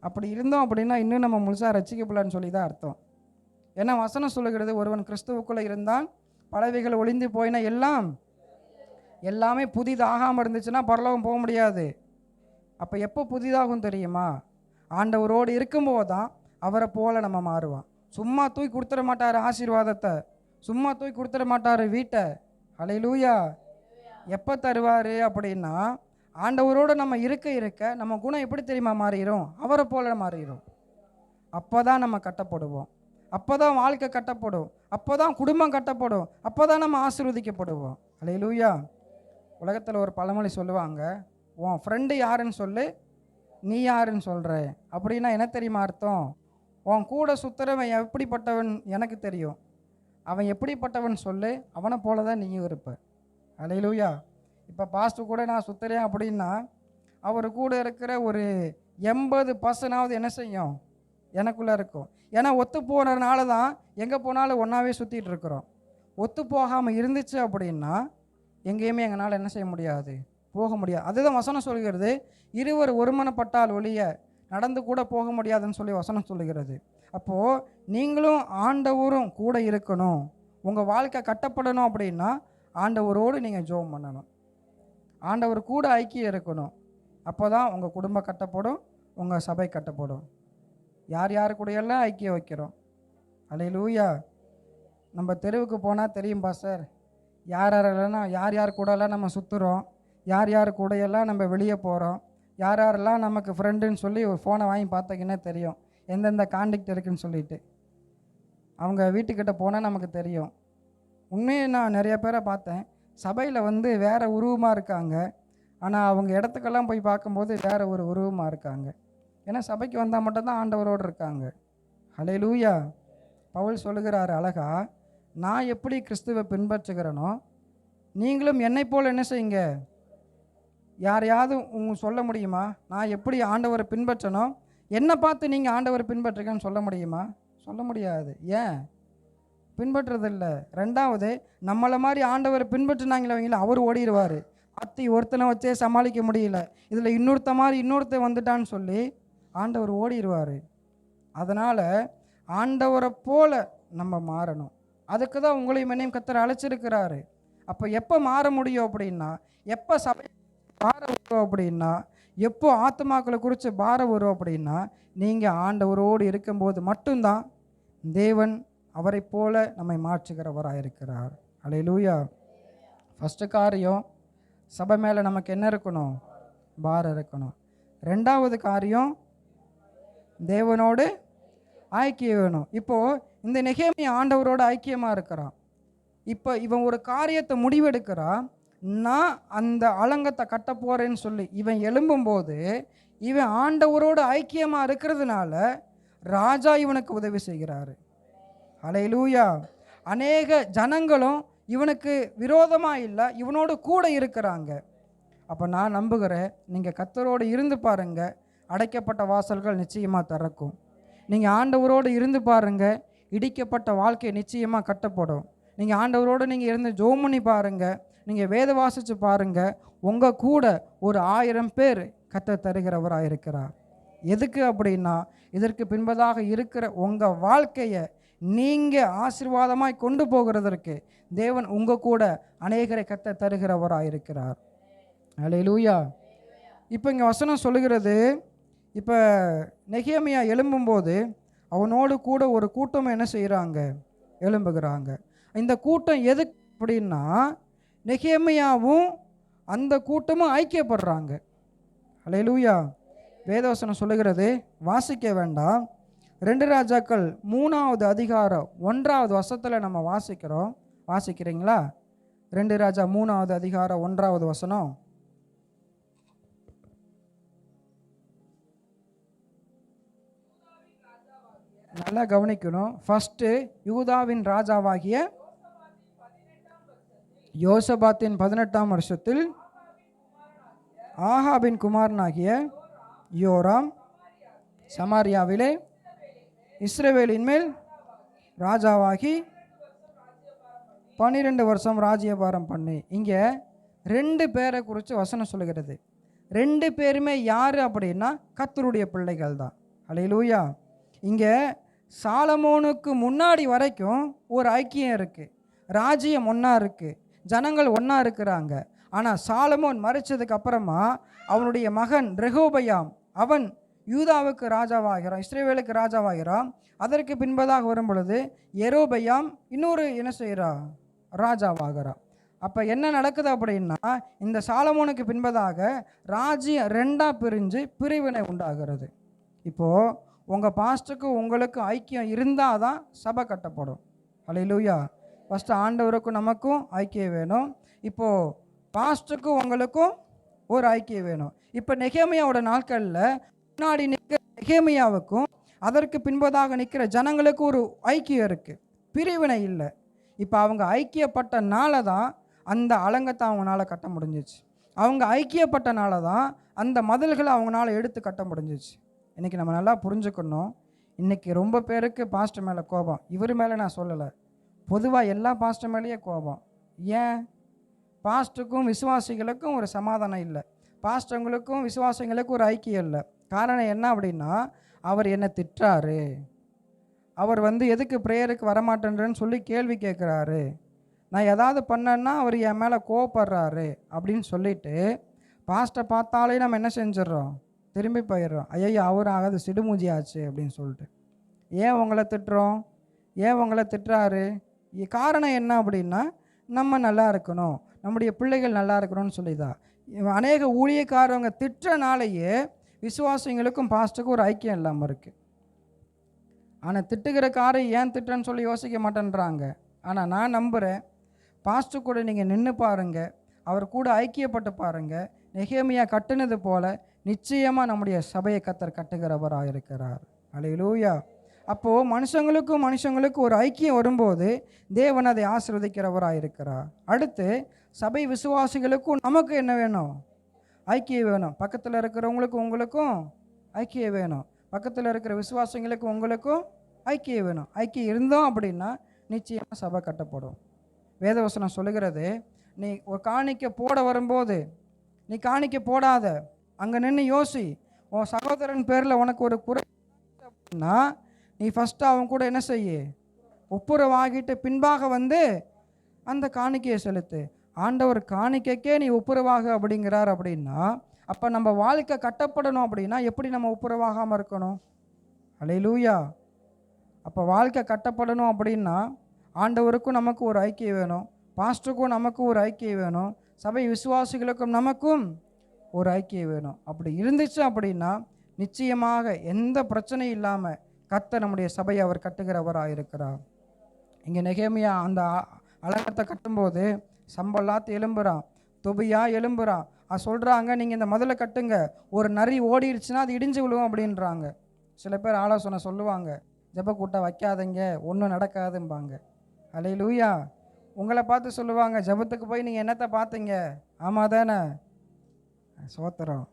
அப்படி இருந்தோம் அப்படின்னா இன்னும் நம்ம முழுசாக ரட்சிக்கப்படலான்னு சொல்லி தான் அர்த்தம். ஏன்னா வசனம் சொல்லுகிறது, ஒருவன் கிறிஸ்துவுக்குள்ளே இருந்தால் பலவைகள் ஒளிந்து போயினா எல்லாமே புதிதாகாமல் இருந்துச்சுன்னா பரலோகம் போக முடியாது. அப்போ எப்போ புதிதாகும் தெரியுமா? ஆண்டவரோடு இருக்கும்போது தான் அவரை போல் நம்ம மாறுவோம். சும்மா தூக்கி கொடுத்துட மாட்டார் ஆசீர்வாதத்தை, சும்மா தூக்கி கொடுத்துட மாட்டார் வீட்டை. அல்லேலூயா. எப்போ தருவார் அப்படின்னா, ஆண்டவரோடு நம்ம இருக்க நம்ம குணம் எப்படி தெரியுமா மாறிடும்? அவரை போல மாறிடும். அப்போ தான் நம்ம கட்டப்படுவோம், அப்போ தான் வாழ்க்கை கட்டப்படும், அப்போ தான் குடும்பம் கட்டப்படும், அப்போ தான் நம்ம ஆசீர்வதிக்கப்படுவோம். அல்லேலூயா. உலகத்தில் ஒரு பழமொழி சொல்லுவாங்க, உன் ஃப்ரெண்டு யாருன்னு சொல்லு, நீ யாருன்னு சொல்கிற. அப்படின்னா என்ன தெரியுமா அர்த்தம்? உன் கூட சுற்றுறவன் எப்படிப்பட்டவன் எனக்கு தெரியும், அவன் எப்படிப்பட்டவன் சொல்லு, அவனை போல தான் நீயும் இருப்ப. அல்லேலூயா. இப்போ பாஸ்டர் கூட நான் சுற்றுறேன் அப்படின்னா அவர் கூட இருக்கிற ஒரு 80% என்ன செய்யும்? எனக்குள்ளே இருக்கும். ஏன்னா ஒத்து போனதுனால தான் எங்கே போனாலும் ஒன்றாவே சுற்றிட்டு இருக்கிறோம். ஒத்து போகாமல் இருந்துச்சு அப்படின்னா எங்கேயுமே எங்களால் என்ன செய்ய முடியாது? போக முடியாது. அதுதான் வசனம் சொல்கிறது, இருவர் ஒருமனப்பட்டால் ஒழிய நடந்து கூட போக முடியாதுன்னு சொல்லி வசனம் சொல்லுகிறது. அப்போது நீங்களும் ஆண்டவரும் கூட இருக்கணும். உங்கள் வாழ்க்கை கட்டப்படணும் அப்படின்னா ஆண்டவரோடு நீங்கள் ஜெபம் பண்ணணும், ஆண்டவர் கூட ஐக்கியம் இருக்கணும். அப்போ தான் உங்கள் குடும்பம் கட்டப்படும், உங்கள் சபை கட்டப்படும். யார் யார் கூடையெல்லாம் ஐக்கியம் வைக்கிறோம். அல்லேலூயா. நம்ம தெருவுக்கு போனால் தெரியும் பாஸ்டர், யார் யார் கூடலாம் நம்ம சுற்றுறோம், யார் யார் கூடையெல்லாம் நம்ம வெளியே போகிறோம், யார் யாரெல்லாம் நமக்கு ஃப்ரெண்டுன்னு சொல்லி ஒரு ஃபோனை வாங்கி பார்த்தீங்கன்னா தெரியும் எந்தெந்த கான்டாக்ட் இருக்குதுன்னு சொல்லிட்டு. அவங்க வீட்டுக்கிட்ட போனால் நமக்கு தெரியும். உண்மையே நான் நிறைய பேரை பார்த்தேன், சபையில் வேறு உருவமாக இருக்காங்க, ஆனால் அவங்க இடத்துக்கெல்லாம் போய் பார்க்கும்போது வேறு ஒரு உருவமாக இருக்காங்க. ஏன்னா சபைக்கு வந்தால் மட்டும்தான் ஆண்டவரோடு இருக்காங்க. அல்லேலூயா. பவுல் சொல்லுகிறார் அழகா, நான் எப்படி கிறிஸ்துவை பின்பற்றுகிறேனோ நீங்களும் என்னை போல் என்ன செய்யுங்க. யாரையாவது சொல்ல முடியுமா? நான் எப்படி ஆண்டவரை பின்பற்றணும், என்னை பார்த்து நீங்கள் ஆண்டவரை பின்பற்றுங்கன்னு சொல்ல முடியுமா? சொல்ல முடியாது. ஏன் பின்பற்றுறதில்ல? ரெண்டாவது, நம்மளை மாதிரி ஆண்டவரை பின்பற்றினாங்களே அவங்கள அவர் ஓடிடுவார். அத்தி ஒருத்தனை வச்சே சமாளிக்க முடியல, இதில் இன்னொருத்த மாதிரி இன்னொருத்தன் வந்துட்டான்னு சொல்லி ஆண்டவர் ஓடிடுவார். அதனால் ஆண்டவரை போல நம்ம மாறணும். அதுக்கு தான் உங்களையும் என்னையும் கர்த்தர் அழைச்சிருக்கிறாரு. அப்போ எப்போ மாற முடியும் அப்படின்னா, எப்போ சபை பாரம் வரும் அப்படின்னா, எப்போ ஆத்மாக்களை குறித்து பாரம் வரும் அப்படின்னா, நீங்கள் ஆண்டவரோடு இருக்கும்போது மட்டும்தான் தேவன் அவரை போல நம்மை மாற்றுகிறவராக இருக்கிறார். அல்லேலூயா. ஃபஸ்ட்டு காரியம், சபை மேலே நமக்கு என்ன இருக்கணும்? பாரம் இருக்கணும். ரெண்டாவது காரியம், தேவனோடு ஐக்கியம் வேணும். இப்போது இந்த நெகேமியா ஆண்டவரோடு ஐக்கியமாக இருக்கிறான். இப்போ இவன் ஒரு காரியத்தை முடிவெடுக்கிறான், நான் அந்த அலங்கத்தை கட்ட போகிறேன்னு சொல்லி இவன் எழும்பும்போது இவன் ஆண்டவரோடு ஐக்கியமாக இருக்கிறதுனால ராஜா இவனுக்கு உதவி செய்கிறாரு. அல்லேலூயா. அநேக ஜனங்களும் இவனுக்கு விரோதமாக இல்லை, இவனோடு கூட இருக்கிறாங்க. அப்போ நான் நம்புகிறேன், நீங்கள் கர்த்தரோடு இருந்து பாருங்கள், அடைக்கப்பட்ட வாசல்கள் நிச்சயமாக திறக்கும். நீங்கள் ஆண்டவரோடு இருந்து பாருங்கள், இடிக்கப்பட்ட வாழ்க்கை நிச்சயமாக கட்டப்படும். நீங்கள் ஆண்டவரோடு நீங்கள் இருந்து ஜெபம் பண்ணி பாருங்கள், நீங்கள் வேத வாசித்து பாருங்கள், உங்கள் கூட ஒரு 1000 பேர் கர்த்தர் தருகிறவராக இருக்கிறார். எதுக்கு அப்படின்னா, இதற்கு பின்பதாக இருக்கிற உங்கள் வாழ்க்கையை நீங்கள் ஆசீர்வாதமாய் கொண்டு போகிறதற்கு தேவன் உங்கள் கூட அநேகரை கர்த்தர் தருகிறவராக இருக்கிறார். அல்லேலூயா. இப்போ இங்கே வசனம் சொல்லுகிறது, இப்போ நெகேமியா எழும்பும்போது அவனோடு கூட ஒரு கூட்டம் என்ன செய்கிறாங்க? எழும்புகிறாங்க. இந்த கூட்டம் எதுக்கு அப்படின்னா, நெகேமியாவும் அந்த கூட்டமும் ஐக்கியப்படுறாங்க. அல்லேலூயா. வேதவசனம் சொல்லுகிறது, வாசிக்க வேண்டாம். 2 ராஜாக்கள் 3வது அதிகாரம் 1வது வசனத்தில் நம்ம வாசிக்கிறோம். வாசிக்கிறீங்களா? 2 ராஜா 3வது அதிகாரம் 1வது வசனம். நல்லா கவனிக்கணும். ஃபஸ்ட்டு யூதாவின் ராஜாவாகிய யோசபாத்தின் 18ஆம் வருஷத்தில் ஆகாபின் குமாரனாகிய யோராம் சமாரியாவிலே இஸ்ரவேலின் மேல் ராஜாவாகி 12 வருஷம் ராஜ்யபாரம் பண்ணி. இங்கே 2 பேரை குறித்து வசனம் சொல்லுகிறது. 2 பேருமே யார் அப்படின்னா கர்த்தருடைய பிள்ளைகள் தான். அல்லேலூயா. இங்கே சாலமோனுக்கு முன்னாடி வரைக்கும் ஒரு ஐக்கியம் இருக்குது, ராஜ்யம் ஒன்றா இருக்குது, ஜனங்கள் ஒன்றா இருக்கிறாங்க. ஆனால் சாலமோன் மரிச்சதுக்கு அப்புறமா அவனுடைய மகன் ரெகோபயாம் அவன் யூதாவுக்கு ராஜாவாகிறான், இஸ்ரவேலுக்கு ராஜாவாகிறான். அதற்கு பின்பதாக வரும் பொழுது எரோபயாம் இன்னொரு என்ன செய்கிறா, ராஜாவாகிறான். அப்போ என்ன நடக்குது அப்படின்னா, இந்த சாலமோனுக்கு பின்பதாக ராஜ்யம் 2ஆக பிரிஞ்சு பிரிவினை உண்டாகிறது. இப்போது உங்கள் பாஸ்டருக்கு உங்களுக்கு ஐக்கியம் இருந்தால் தான் சபை கட்டப்படும். அல்லேலூயா. ஃபஸ்ட்டு ஆண்டவருக்கும் நமக்கும் ஐக்கியம் வேணும். இப்போது பாஸ்டருக்கும் உங்களுக்கும் ஒரு ஐக்கியம் வேணும். இப்போ நெகேமியாவோட நாட்களில் முன்னாடி நிற்கிற நெகேமியாவுக்கும் அதற்கு பின்பதாக நிற்கிற ஜனங்களுக்கு ஒரு ஐக்கியம் இருக்குது, பிரிவினை இல்லை. இப்போ அவங்க ஐக்கியப்பட்டனால தான் அந்த அலங்கத்தை அவங்களால கட்ட முடிஞ்சிச்சு. அவங்க ஐக்கியப்பட்டனால தான் அந்த மதில்களை அவங்களால எடுத்து கட்ட முடிஞ்சிச்சு. இன்றைக்கி நம்ம நல்லா புரிஞ்சுக்கணும். இன்றைக்கி ரொம்ப பேருக்கு பாஸ்டர் மேலே கோபம். இவர் மேலே நான் சொல்லலை, பொதுவாக எல்லா பாஸ்டர் மேலேயே கோபம். ஏன்? பாஸ்டருக்கும் விசுவாசிகளுக்கும் ஒரு சமாதானம் இல்லை, பாஸ்டர்களுக்கும் விசுவாசிகளுக்கும் ஒரு ஐக்கியம் இல்லை. காரணம் என்ன அப்படின்னா, அவர் என்னை திட்டுறாரு, அவர் எதுக்கு ப்ரேயருக்கு வரமாட்டேன்றன்னு சொல்லி கேள்வி கேட்குறாரு, நான் ஏதாவது பண்ணேன்னா அவர் என் மேலே கோவப்படுறாரு அப்படின்னு சொல்லிட்டு பாஸ்ட்டை பார்த்தாலே நம்ம என்ன செஞ்சிடறோம், திரும்பி போயிடுறோம். ஐயோ அவர் ஆகாது சிடுமூஞ்சி ஆச்சு அப்படின்னு சொல்லிட்டு. ஏன் உங்களை திட்டுறோம்? ஏன் உங்களை திட்டுறாரு? காரணம் என்ன அப்படின்னா, நம்ம நல்லா இருக்கணும், நம்முடைய பிள்ளைகள் நல்லா இருக்கணும்னு சொல்லி தான். அநேக ஊழியக்காரவங்க திட்டுறனாலேயே விசுவாசிங்களுக்கும் பாஸ்டருக்கும் ஒரு ஐக்கியம் இல்லாமல் இருக்குது. ஆனால் திட்டுகிற காரை ஏன் திட்டுறன்னு சொல்லி யோசிக்க மாட்டேன்றாங்க. ஆனால் நான் நம்புகிறேன், பாஸ்டர் கூட நீங்கள் நின்று பாருங்கள், அவர் கூட ஐக்கியப்பட்டு பாருங்கள். நெகேமியா கட்டுனது போல நிச்சயமாக நம்முடைய சபையை கர்த்தர் கட்டுகிறவராக இருக்கிறார். அல்லேலூயா. அப்போது மனுஷங்களுக்கும் ஒரு ஐக்கியம் வரும்போது தேவன் அதை ஆசீர்வதிக்கிறவராக இருக்கிறார். அடுத்து சபை விசுவாசிகளுக்கும் நமக்கு என்ன வேணும்? ஐக்கியம் வேணும். பக்கத்தில் இருக்கிறவங்களுக்கும் உங்களுக்கும் ஐக்கியம் வேணும். பக்கத்தில் இருக்கிற விசுவாசிகளுக்கும் உங்களுக்கும் ஐக்கியம் வேணும். ஐக்கியம் இருந்தோம் அப்படின்னா நிச்சயமாக சபை கட்டப்படும். வேதவசனம் சொல்லுகிறது, நீ ஒரு காணிக்கை போட வரும்போது நீ காணிக்கை போடாத, அங்கே நின்று யோசி, உன் சகோதரன் பேரில் உனக்கு ஒரு குறை அப்படின்னா நீ ஃபஸ்ட்டு அவன் கூட என்ன செய்ய, ஒப்புரவாகிட்டு பின்பாக அந்த காணிக்கையை செலுத்து. ஆண்டவர் காணிக்கைக்கே நீ ஒப்புரவாக அப்படிங்கிறார் அப்படின்னா, அப்போ நம்ம வாழ்க்கை கட்டப்படணும் அப்படின்னா எப்படி நம்ம ஒப்புரவாகாமல் இருக்கணும்? அல்லேலூயா. அப்போ வாழ்க்கை கட்டப்படணும் அப்படின்னா ஆண்டவருக்கும் நமக்கு ஒரு ஐக்கியம் வேணும், பாஸ்டருக்கும் நமக்கு ஒரு ஐக்கியம் வேணும், சபை விசுவாசிகளுக்கும் நமக்கும் ஒரு ஐக்கியம் வேணும். அப்படி இருந்துச்சு அப்படின்னா நிச்சயமாக எந்த பிரச்சனையும் இல்லாமல் கர்த்தர் நம்முடைய சபையை அவர் கட்டுகிறவராக இருக்கிறார். இங்கே நெகேமியா அந்த அலங்கத்தை கட்டும்போது சம்பல்லாத்து எழும்புறான், தொபியா எழும்புறான். அது சொல்கிறாங்க, நீங்கள் இந்த முதல்ல கட்டுங்க, ஒரு நரி ஓடிடுச்சுன்னா அது இடிஞ்சு விழுவும் அப்படின்றாங்க. சில பேர் ஆலோசனை சொல்லுவாங்க, ஜெப கூட்டம் வைக்காதீங்க, ஒன்றும் நடக்காதும்பாங்க. அல்லேலூயா. உங்களை பார்த்து சொல்லுவாங்க, ஜெபத்துக்கு போய் நீங்கள் என்னத்தை பார்த்தீங்க? ஆமாம் தானே, சோத்திரம்.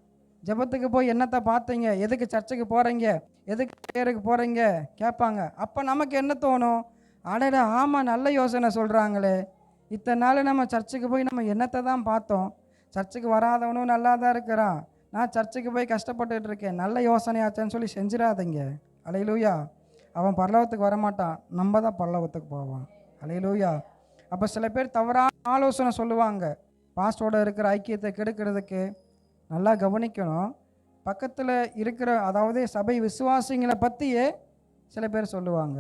ஜெபத்துக்கு போய் என்னத்தை பார்த்தீங்க? எதுக்கு சர்ச்சுக்கு போகிறீங்க, எதுக்கு பேருக்கு போகிறீங்க கேட்பாங்க. அப்போ நமக்கு என்ன தோணும்? அடடா, ஆமாம், நல்ல யோசனை சொல்கிறாங்களே, இத்தனை நாள் நம்ம சர்ச்சுக்கு போய் நம்ம என்னத்தை தான் பார்த்தோம், சர்ச்சுக்கு வராதவனும் நல்லா தான் இருக்கிறான், நான் சர்ச்சுக்கு போய் கஷ்டப்பட்டுட்டு இருக்கேன், நல்ல யோசனையாச்சேன்னு சொல்லி செஞ்சிடாதீங்க. அல்லேலூயா. அவன் பரலோகத்துக்கு வரமாட்டான், நம்ம தான் பரலோகத்துக்கு போவான். அல்லேலூயா. அப்போ சில பேர் தவறான ஆலோசனை சொல்லுவாங்க பாஸ்டரோட இருக்கிற ஐக்கியத்தை கெடுக்கிறதுக்கு. நல்லா கவனிக்கணும். பக்கத்தில் இருக்கிற, அதாவது சபை விசுவாசிங்களை பற்றியே சில பேர் சொல்லுவாங்க.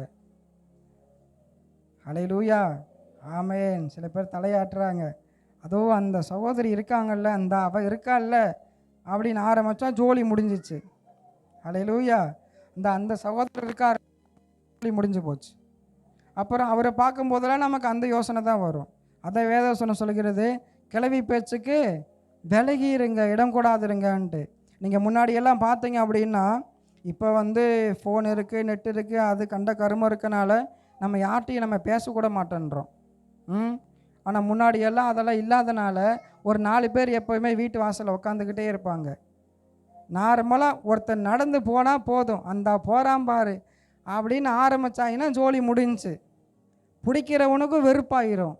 அல்லேலூயா. ஆமேன். சில பேர் தலையாட்டுறாங்க, அதோ அந்த சகோதரி இருக்காங்கல்ல, அந்த அவ இருக்கால்ல அப்படின்னு ஆரம்பித்தா ஜோலி முடிஞ்சிச்சு. அல்லேலூயா. அந்த சகோதரருக்கார் முடிஞ்சு போச்சு. அப்புறம் அவரை பார்க்கும்போதெல்லாம் நமக்கு அந்த யோசனை தான் வரும். அதை வேதவசனம் சொல்கிறது, கிளவி பேச்சுக்கு விலகி இருங்க, இடம் கூடாதுருங்கன்ட்டு. நீங்கள் முன்னாடியெல்லாம் பார்த்தீங்க அப்படின்னா, இப்போ ஃபோன் இருக்குது, நெட் இருக்குது, அது கண்ட கருமம் இருக்கனால நம்ம யார்கிட்டையும் நம்ம பேசக்கூட மாட்டேன்றோம். ஆனால் முன்னாடியெல்லாம் அதெல்லாம் இல்லாதனால ஒரு 4 பேர் எப்போவுமே வீட்டு வாசலில் உட்காந்துக்கிட்டே இருப்பாங்க. நார்மலாக ஒருத்தர் நடந்து போனால் போதும், அந்த போகிறான் பாரு அப்படின்னு ஆரம்பித்தாங்கன்னா ஜோலி முடிஞ்சு. பிடிக்கிறவனுக்கும் வெறுப்பாயிரும்.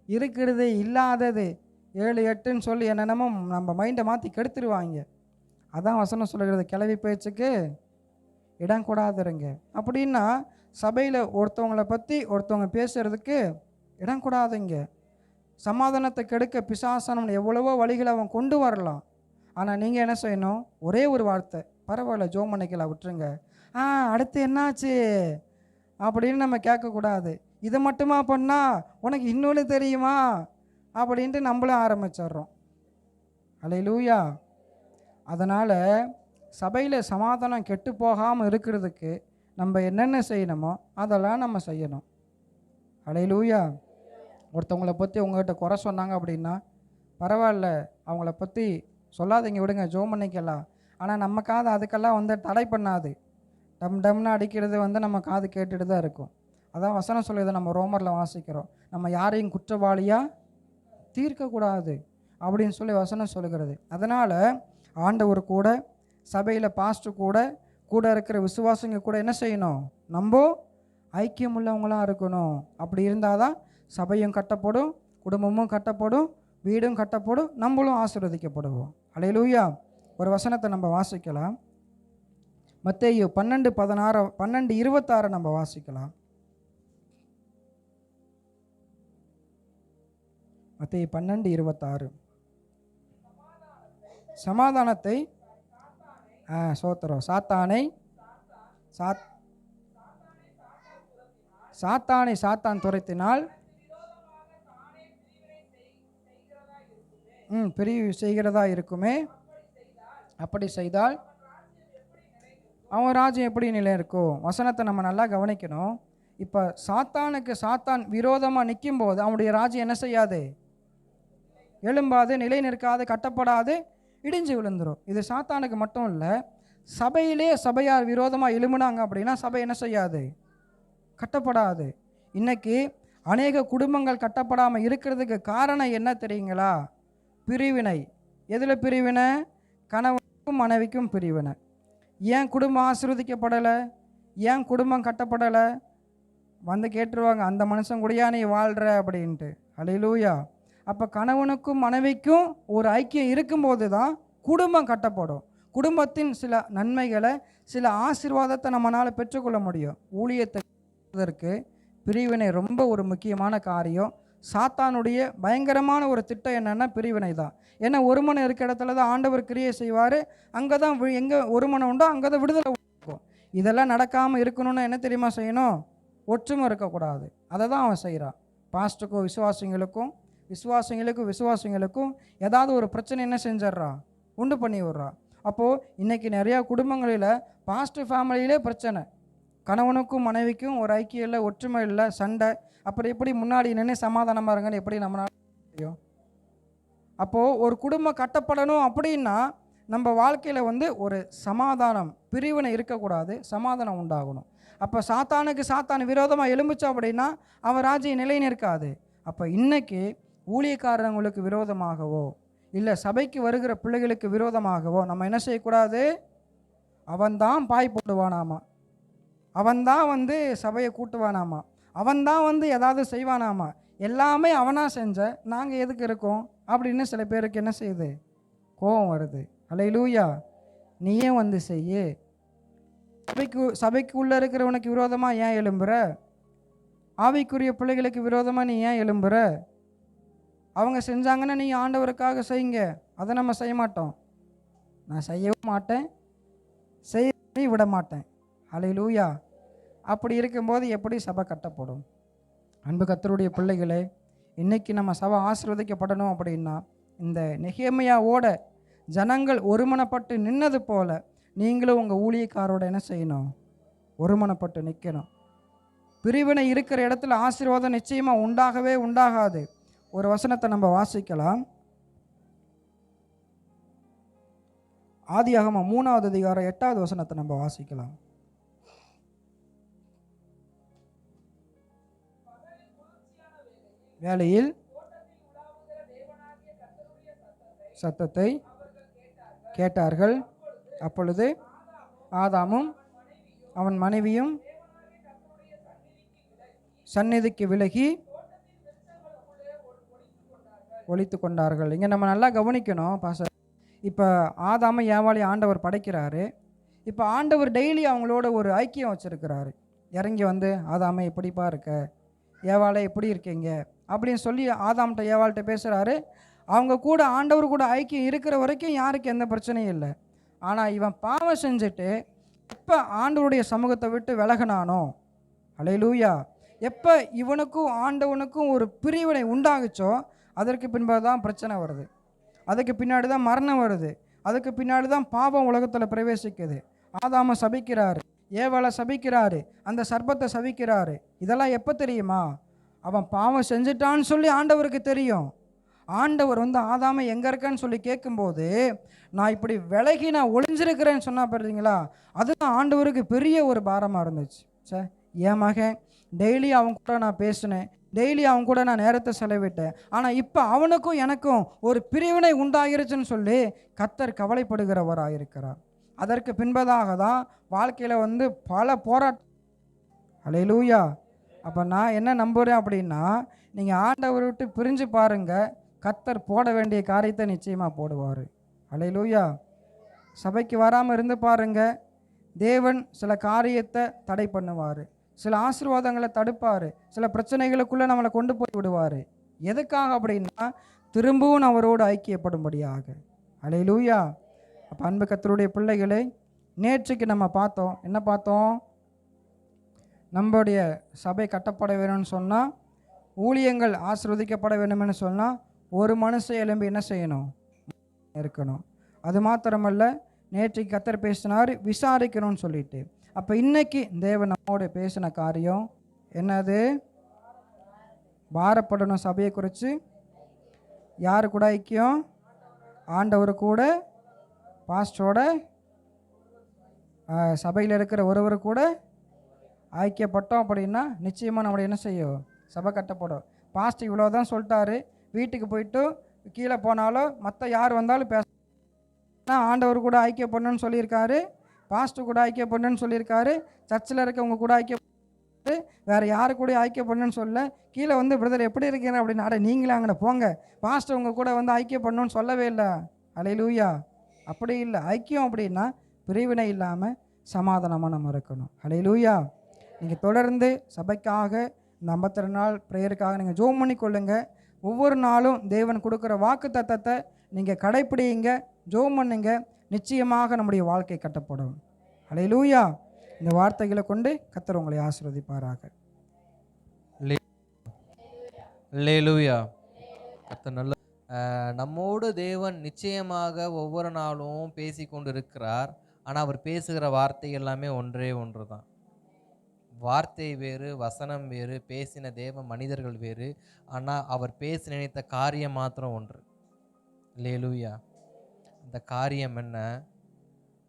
இருக்கிறது இல்லாதது 7 8ன்னு சொல்லி என்னென்னமோ நம்ம மைண்டை மாற்றி கெடுத்துருவாங்க. அதான் வசனம் சொல்கிறது, கிளவி பேச்சுக்கு இடம் கூடாதுருங்க. அப்படின்னா சபையில் ஒருத்தவங்களை பற்றி ஒருத்தவங்க பேசுகிறதுக்கு இடம் கூடாதுங்க. சமாதானத்தை கெடுக்க பிசாசனம் எவ்வளவோ வழிகளை அவன் கொண்டு வரலாம். ஆனால் நீங்கள் என்ன செய்யணும்? ஒரே ஒரு வார்த்தை, பரவாயில்ல ஜோம் பண்ணிக்கலாம், விட்டுருங்க, அடுத்து என்னாச்சு அப்படின்னு நம்ம கேட்கக்கூடாது. இதை மட்டுமா பண்ணால் உனக்கு இன்னொன்று தெரியுமா அப்படின்ட்டு நம்மளும் ஆரம்பிச்சிட்றோம். அல்லேலூயா. அதனால் சபையில் சமாதானம் கெட்டு போகாமல் இருக்கிறதுக்கு நம்ம என்னென்ன செய்யணுமோ அதெல்லாம் நம்ம செய்யணும். அல்லேலூயா. ஒருத்தவங்களை பற்றி உங்கள்கிட்ட குறை சொன்னாங்க அப்படின்னா பரவாயில்ல, அவங்கள பற்றி சொல்லாதீங்க, விடுங்க, ஜோம் பண்ணிக்கலாம். ஆனால் நம்ம காது அதுக்கெல்லாம் தடை பண்ணாது. டம் டம்னு அடிக்கிறது நம்ம காது கேட்டுட்டு தான் இருக்கும். அதான் வசனம் சொல்லுது, நம்ம ரோமரில் வாசிக்கிறோம், நம்ம யாரையும் குற்றவாளியாக தீர்க்கக்கூடாது அப்படின்னு சொல்லி வசனம் சொல்லுகிறது. அதனால் ஆண்டவர் கூட, சபையில் பாஸ்டர் கூட, கூட இருக்கிற விசுவாசங்க கூட என்ன செய்யணும்? நம்ம ஐக்கியம் உள்ளவங்களாம் இருக்கணும். அப்படி இருந்தால் தான் சபையும் கட்டப்படும், குடும்பமும் கட்டப்படும், வீடும் கட்டப்படும், நம்மளும் ஆசீர்வதிக்கப்படுவோம். அல்லேலூயா. ஒரு வசனத்தை நம்ம வாசிக்கலாம். மத்தேயு 12:26 நம்ம வாசிக்கலாம். மத்தேயு 12:26. சமாதானத்தை சோத்திரம் சாத்தானை சாத்தான் துரைத்தினால் பிரிவு செய்கிறதா இருக்குமே. அப்படி செய்தால் அவன் ராஜ்யம் எப்படி நிலை இருக்கும்? வசனத்தை நம்ம நல்லா கவனிக்கணும். இப்போ சாத்தான் விரோதமாக நிற்கும் போது அவனுடைய ராஜ்யம் என்ன செய்யாது? எழும்பாது, நிலை நிற்காது, கட்டப்படாது, இடிஞ்சு விழுந்துடும். இது சாத்தானுக்கு மட்டும் இல்லை, சபையிலே சபையார் விரோதமாக எழும்புனாங்க அப்படின்னா சபை என்ன செய்யாது? கட்டப்படாது. இன்னைக்கு அநேக குடும்பங்கள் கட்டப்படாமல் இருக்கிறதுக்கு காரணம் என்ன தெரியுங்களா? பிரிவினை. எதில் பிரிவினை? கணவனுக்கும் மனைவிக்கும் பிரிவினை. ஏன் குடும்பம் ஆசீர்வதிக்கப்படலை? ஏன் குடும்பம் கட்டப்படலை? கேட்டுருவாங்க, அந்த மனுஷன் கூடயா நீ வாழ்கிற அப்படின்ட்டு. அல்லேலூயா. அப்போ கணவனுக்கும் மனைவிக்கும் ஒரு ஐக்கியம் இருக்கும்போது தான் குடும்பம் கட்டப்படும். குடும்பத்தின் சில நன்மைகளை, சில ஆசீர்வாதத்தை நம்மளால் பெற்றுக்கொள்ள முடியும். ஊழியத்தை பிரிவினை ரொம்ப ஒரு முக்கியமான காரியம். சாத்தானுடைய பயங்கரமான ஒரு திட்டம் என்னென்னா பிரிவினை தான். ஏன்னா ஒரு மனம் இருக்க இடத்துல தான் ஆண்டவர் கிரியை செய்வார். அங்கே தான் எங்கே ஒரு மனம் உண்டோ அங்கே தான் விடுதலை இருக்கும். இதெல்லாம் நடக்காமல் இருக்கணும்னு என்ன தெரியுமா செய்யணும்? ஒற்றுமை இருக்கக்கூடாது. அதை தான் அவன் செய்கிறான். பாஸ்டருக்கும் விசுவாசிங்களுக்கும் ஏதாவது ஒரு பிரச்சனை என்ன செஞ்சிட்றான்? உண்டு பண்ணி விடுறான். அப்போது இன்றைக்கி நிறையா குடும்பங்களில் பாஸ்டர் ஃபேமிலியிலே பிரச்சனை. கணவனுக்கும் மனைவிக்கும் ஒரு ஐக்கியம் இல்லை, ஒற்றுமை இல்லை, சண்டை. அப்புறம் எப்படி முன்னாடி நின்று சமாதானமாக இருங்கன்னு எப்படி நம்மளால முடியும்? அப்போது ஒரு குடும்பம் கட்டப்படணும் அப்படின்னா நம்ம வாழ்க்கையில் ஒரு சமாதானம், பிரிவினை இருக்கக்கூடாது, சமாதானம் உண்டாகணும். அப்போ சாத்தான் விரோதமாக எழும்புச்சா அப்படின்னா அவன் ராஜ்யம் நிலை நிற்காது. அப்போ இன்றைக்கி ஊழியக்காரங்களுக்கு விரோதமாகவோ இல்லை சபைக்கு வருகிற பிள்ளைகளுக்கு விரோதமாகவோ நம்ம என்ன செய்யக்கூடாது? அவன்தான் பாய் போடுவானாமா, அவன்தான் சபையை கூட்டுவானாமா, அவன்தான் ஏதாவது செய்வானாமா, எல்லாமே அவனாக செஞ்ச நாங்கள் எதுக்கு இருக்கோம் அப்படின்னு சில பேருக்கு என்ன செய்யுது? கோபம் வருது. அல்லேலூயா. நீயே செய்யு. சபைக்கு உள்ளே இருக்கிறவனுக்கு விரோதமாக ஏன் எழும்புற? ஆவிக்குரிய பிள்ளைகளுக்கு விரோதமாக நீ ஏன் எழும்புற? அவங்க செஞ்சாங்கன்னா நீ ஆண்டவருக்காக செய்யுங்க. அதை நம்ம செய்ய மாட்டோம். நான் செய்யவும் மாட்டேன், செய்ய விட மாட்டேன். அல்லேலூயா. அப்படி இருக்கும்போது எப்படி சபை கட்டப்படும்? அன்பு கர்த்தருடைய பிள்ளைகளே, இன்றைக்கி நம்ம சபை ஆசீர்வதிக்கப்படணும் அப்படின்னா இந்த நெகேமியாவோட ஜனங்கள் ஒருமனப்பட்டு நின்னது போல நீங்களும் உங்கள் ஊழியக்காரோட என்ன செய்யணும்? ஒருமனப்பட்டு நிற்கணும். பிரிவினை இருக்கிற இடத்துல ஆசீர்வாதம் நிச்சயமாக உண்டாகவே உண்டாகாது. ஒரு வசனத்தை நம்ம வாசிக்கலாம். ஆதியாகமம் 3வது அதிகாரம் 8வது வசனத்தை நம்ம வாசிக்கலாம். வேளையில் சத்தத்தை கேட்டார்கள். அப்பொழுது ஆதாமும் அவன் மனைவியும் சந்நிதிக்கு விலகி ஒளித்து கொண்டார்கள். இங்கே நம்ம நல்லா கவனிக்கணும் பாச. இப்போ ஆதாம ஏவாளி ஆண்டவர் படைக்கிறாரு. இப்போ ஆண்டவர் டெய்லி அவங்களோட ஒரு ஐக்கியம் வச்சுருக்கிறாரு. இறங்கி வந்து ஆதாம எப்படிப்பா இருக்க, ஏவாளை எப்படி இருக்கீங்க அப்படின்னு சொல்லி ஆதாம்கிட்ட ஏவாள்கிட்ட பேசுகிறாரு. அவங்க கூட ஆண்டவர் கூட ஐக்கியம் இருக்கிற வரைக்கும் யாருக்கு எந்த பிரச்சனையும் இல்லை. ஆனால் இவன் பாவம் செஞ்சுட்டு எப்போ ஆண்டவருடைய சமூகத்தை விட்டு விலகினானோ, அல்லேலூயா, எப்போ இவனுக்கும் ஆண்டவனுக்கும் ஒரு பிரிவினை உண்டாகுச்சோ அதற்கு பின்பாக தான் பிரச்சனை வருது. அதுக்கு பின்னாடி தான் மரணம் வருது. அதுக்கு பின்னாடி தான் பாவம் உலகத்தில் பிரவேசிக்குது. ஆதாம சபிக்கிறாரு, ஏவாளை சபிக்கிறாரு, அந்த சர்ப்பத்தை சபிக்கிறாரு. இதெல்லாம் எப்போ தெரியுமா? அவன் பாவம் செஞ்சுட்டான்னு சொல்லி ஆண்டவருக்கு தெரியும். ஆண்டவர் வந்து ஆதாம எங்கே இருக்கன்னு சொல்லி கேட்கும்போது, நான் இப்படி விலகி நான் ஒளிஞ்சிருக்கிறேன்னு சொன்னா பாருங்களா, அதுதான் ஆண்டவருக்கு பெரிய ஒரு பாரமாக இருந்துச்சு. சார், என் மகன் டெய்லி அவங்க கூட நான் பேசினேன், டெய்லி அவங்க கூட நான் நேரத்தை செலவிட்டேன், ஆனால் இப்போ அவனுக்கும் எனக்கும் ஒரு பிரிவினை உண்டாகிருச்சுன்னு சொல்லி கர்த்தர் கவலைப்படுகிறவராக இருக்கிறார். அதற்கு பின்பதாக தான் வாழ்க்கையில் வந்து பல போராட்டம். அல்லேலூயா. அப்போ நான் என்ன நம்புகிறேன் அப்படின்னா, நீங்கள் ஆண்டவரை விட்டு பிரிஞ்சு பாருங்கள், கர்த்தர் போட வேண்டிய காரியத்தை நிச்சயமாக போடுவார். அல்லேலூயா. சபைக்கு வராமல் இருந்து பாருங்கள், தேவன் சில காரியத்தை தடை பண்ணுவார், சில ஆசீர்வாதங்களை தடுப்பார், சில பிரச்சனைகளுக்குள்ளே நம்மளை கொண்டு போய் விடுவார். எதுக்காக அப்படின்னா, திரும்பவும் அவரோடு ஐக்கியப்படும்படியாக. அல்லேலூயா. அப்போ அன்பு கர்த்தருடைய பிள்ளைகளை, நேற்றுக்கு நம்ம பார்த்தோம், என்ன பார்த்தோம்? நம்முடைய சபை கட்டப்பட வேணும்னு சொன்னால், ஊழியங்கள் ஆசீர்வதிக்கப்பட வேணும்னு சொன்னால், ஒரு மனுஷன் எழும்பி என்ன செய்யணும்? இருக்கணும். அது மாத்திரமல்ல, நேற்றுக்கு கர்த்தர் பேசினார் விசாரிக்கணும்னு சொல்லிட்டு. அப்போ இன்னைக்கு தேவன் நம்மோடு பேசின காரியம் என்னது? பாரப்படணும் சபையை குறித்து. யாரு கூட ஐக்கியம்? ஆண்டவர் கூட, பாஸ்டரோட, சபையில் இருக்கிற ஒருவர் கூட ஐக்கியப்பட்டோம் அப்படின்னா நிச்சயமாக நம்மளை என்ன செய்யும்? சபை கட்டப்படும். பாஸ்டர் இவ்வளோ தான் சொல்லிட்டாரு, வீட்டுக்கு போயிட்டு கீழே போனாலும் மற்ற யார் வந்தாலும் பேச, ஆண்டவர் கூட ஐக்கியப்படணும்னு சொல்லியிருக்காரு, பாஸ்டர் கூட ஐக்கியப்படணும்னு சொல்லியிருக்காரு, சர்ச்சில் இருக்கவங்க கூட ஐக்கியப்பட்டு வேறு யாரு கூட ஐக்கியப்படணும்னு சொல்ல, கீழே வந்து பிரதர் எப்படி இருக்கீங்க அப்படின்னு, அட நீங்களே அங்கே போங்க, பாஸ்டர் உங்கள் கூட வந்து ஐக்கியப்படணும்னு சொல்லவே இல்லை. அல்லேலூயா. அப்படி இல்லை. ஐக்கியம் அப்படின்னா பிரிவினை இல்லாமல் சமாதானமாக நம்ம இருக்கணும். அல்லேலூயா. நீங்கள் தொடர்ந்து சபைக்காக இந்த 52 நாள் ப்ரேயருக்காக நீங்கள் ஜெபம் பண்ணி கொள்ளுங்க. ஒவ்வொரு நாளும் தேவன் கொடுக்குற வாக்கு தத்தத்தை நீங்கள் கடைப்பிடிங்க, ஜெபம் பண்ணுங்க. நிச்சயமாக நம்முடைய வாழ்க்கை கட்டப்படும். அல்லேலூயா. இந்த வார்த்தைகளை கொண்டு கர்த்தர் உங்களை ஆசீர்வதிப்பாராக. அல்லேலூயா. கர்த்தர் நல்ல. நம்மோடு தேவன் நிச்சயமாக ஒவ்வொரு நாளும் பேசி கொண்டு இருக்கிறார். ஆனால் அவர் பேசுகிற வார்த்தை எல்லாமே ஒன்றே ஒன்று தான். வார்த்தை வேறு, வசனம் வேறு, பேசின தேவ மனிதர்கள் வேறு, ஆனால் அவர் பேச நினைத்த காரியம் மாத்திரம் ஒன்று. அல்லேலூயா. அந்த காரியம் என்ன?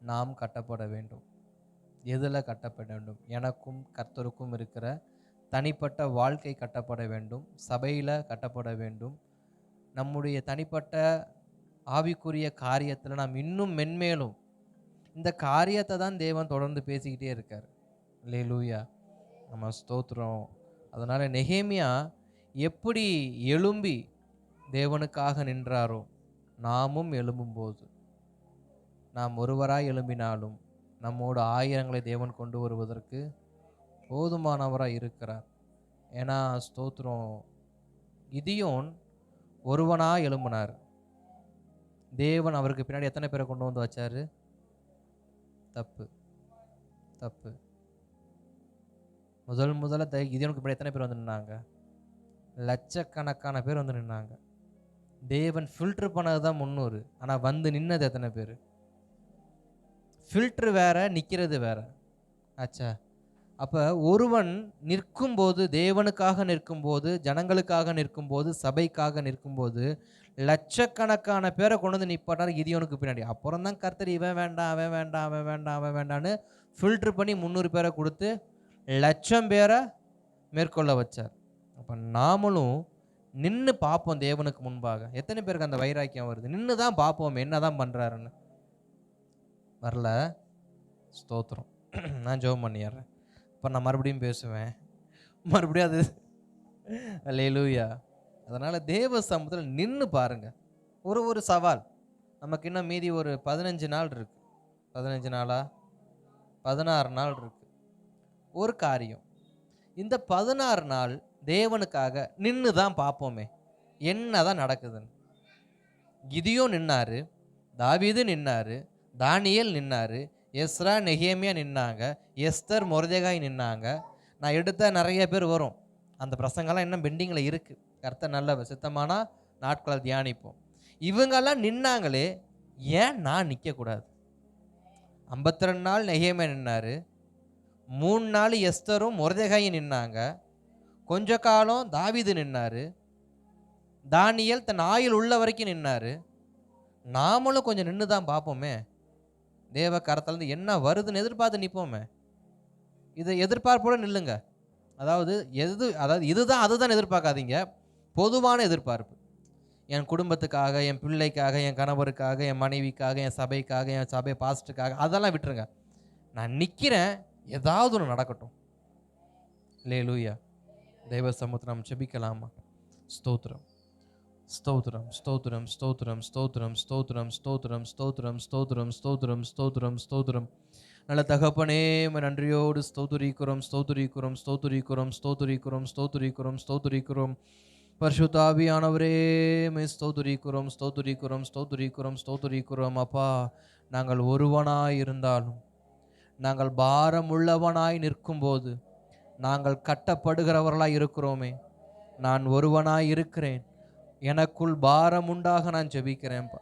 நாம் கட்டப்பட வேண்டும். எதில் கட்டப்பட வேண்டும்? எனக்கும் கர்த்தருக்கும் இருக்கிற தனிப்பட்ட வாழ்க்கை கட்டப்பட வேண்டும், சபையில் கட்டப்பட வேண்டும். நம்முடைய தனிப்பட்ட ஆவிக்குரிய காரியத்தில் நாம் இன்னும் மென்மேலும் இந்த காரியத்தை தான் தேவன் தொடர்ந்து பேசிக்கிட்டே இருக்கார். அல்லேலூயா. நம்ம ஸ்தோத்திரம். அதனால் நெகேமியா எப்படி எழும்பி தேவனுக்காக நின்றாரோ, நாமும் எழும்பும்போது, நாம் ஒருவராய் எழும்பினாலும் நம்மோடு ஆயிரங்களை தேவன் கொண்டு வருவதற்கு போதுமானவராக இருக்கிறார். ஏன்னா ஸ்தோத்திரம், கிதியோன் ஒருவனாக எழும்பினார். தேவன் அவருக்கு பின்னாடி எத்தனை பேரை கொண்டு வந்து வச்சாரு? தப்பு தப்பு. முதல்ல கிதியோனுக்கு பின்னாடி எத்தனை பேர் வந்து நின்னாங்க? லட்சக்கணக்கான பேர் வந்து நின்னாங்க. தேவன் ஃபில்டர் பண்ணது தான் 300. ஆனால் வந்து நின்னது எத்தனை பேர்? ஃபில்ட்ரு வேற, நிற்கிறது வேற ஆச்சா. அப்போ ஒருவன் நிற்கும்போது, தேவனுக்காக நிற்கும்போது, ஜனங்களுக்காக நிற்கும்போது, சபைக்காக நிற்கும்போது, லட்சக்கணக்கான பேரை கொண்டு வந்து நிப்பாட்டார் கிதியோனுக்கு பின்னாடி. அப்புறம் தான் கர்த்தர் இவன் வேண்டாம், அவன் வேண்டாம், அவன் வேண்டாம், அவன் வேண்டான்னு ஃபில்ட்ரு பண்ணி 300 பேரை கொடுத்து 1,00,000 பேரை மேற்கொள்ள வச்சார். அப்போ நாமளும் நின்று பார்ப்போம் தேவனுக்கு முன்பாக. எத்தனை பேருக்கு அந்த வைராக்கியம் வருது? நின்று தான் பார்ப்போம் என்ன தான் பண்ணுறாருன்னு. வரல, ஸ்தோத்திரம். நான் ஜெபம் பண்ணிடுறேன். இப்போ நான் மறுபடியும் பேசுவேன், மறுபடியும் அது அல்லேலூயா. அதனால் தேவ சமூகத்தில் நின்று பாருங்க. ஒரு சவால் நமக்கு இன்னும் மீதி ஒரு 15 நாள் இருக்கு. 15 நாளா 16 நாள் இருக்கு. ஒரு காரியம், இந்த 16 நாள் தேவனுக்காக நின்று தான் பார்ப்போமே என்ன தான் நடக்குதுன்னு. கிதியோன் நின்னாரு, தாவீது நின்னாரு, தானியேல் நின்னாரு, எஸ்ரா நெகேமியா நின்னாங்க, எஸ்தர் மொர்தெகாய் நின்னாங்க. நான் எடுத்த நிறைய பேர் வரும். அந்த பிரசங்கெல்லாம் இன்னும் பெண்டிங்கில் இருக்குது. கர்த்தர் நல்லவர், சித்தமானா நாட்களை தியானிப்போம். இவங்கெல்லாம் நின்னாங்களே, ஏன் நான் நிற்கக்கூடாது? 52 நாள் நெகேமியா நின்னாரு, 3 நாள் எஸ்தரும் மொர்தெகாயும் நின்னாங்க, கொஞ்ச காலம் தாவீது நின்னாரு, தானியேல் தன் ஆயுள் உள்ள வரைக்கும் நின்னாரு. நாமளும் கொஞ்சம் நின்று தான் பார்ப்போமே. தேவ கரத்திலிருந்து என்ன வருதுன்னு எதிர்பார்த்து நிற்போமே. இதை எதிர்பார்ப்போட நில்லுங்க. அதாவது இதுதான் அதுதான் எதிர்பார்க்காதீங்க. பொதுவான எதிர்பார்ப்பு, என் குடும்பத்துக்காக, என் பிள்ளைக்காக, என் கணவருக்காக, என் மனைவிக்காக, என் சபைக்காக, என் சபை பாஸ்ட்டுக்காக, அதெல்லாம் விட்டுருங்க. நான் நிற்கிறேன், ஏதாவது ஒன்று நடக்கட்டும். அல்லேலூயா. தெய்வ சமூகத்தை நாம் ஜெபிக்கலாமா? ஸ்தோத்திரம், ஸ்தோத்திரம், ஸ்தோத்திரம், ஸ்தோத்திரம், ஸ்தோத்திரம், ஸ்தோத்திரம், ஸ்தோத்திரம், ஸ்தோத்திரம், ஸ்தோத்திரம், ஸ்தோத்திரம், ஸ்தோத்திரம், ஸ்தோத்திரம். நல்ல தகப்பனே, நன்றியோடு ஸ்தோத்திரிக்கிறோம், ஸ்தோத்திரிக்கிறோம், ஸ்தோத்திரிக்கிறோம், ஸ்தோத்திரிக்கிறோம், ஸ்தோத்திரிக்கிறோம், ஸ்தோத்திரிக்கிறோம். பரிசுத்த ஆவியானவரே, ஸ்தோத்திரிக்கிறோம், ஸ்தோத்திரிக்கிறோம், ஸ்தோத்திரிக்கிறோம், ஸ்தோத்திரிக்கிறோம். அப்பா, நாங்கள் ஒருவனாய் இருந்தாலும், நாங்கள் பாரமுள்ளவனாய் நிற்கும்போது, நாங்கள் கட்டப்படுகிறவர்களாய் இருக்கிறோமே. நான் ஒருவனாய் இருக்கிறேன், எனக்குள் பாரம் உண்டாக நான் ஜெபிக்கிறேன்ப்பா.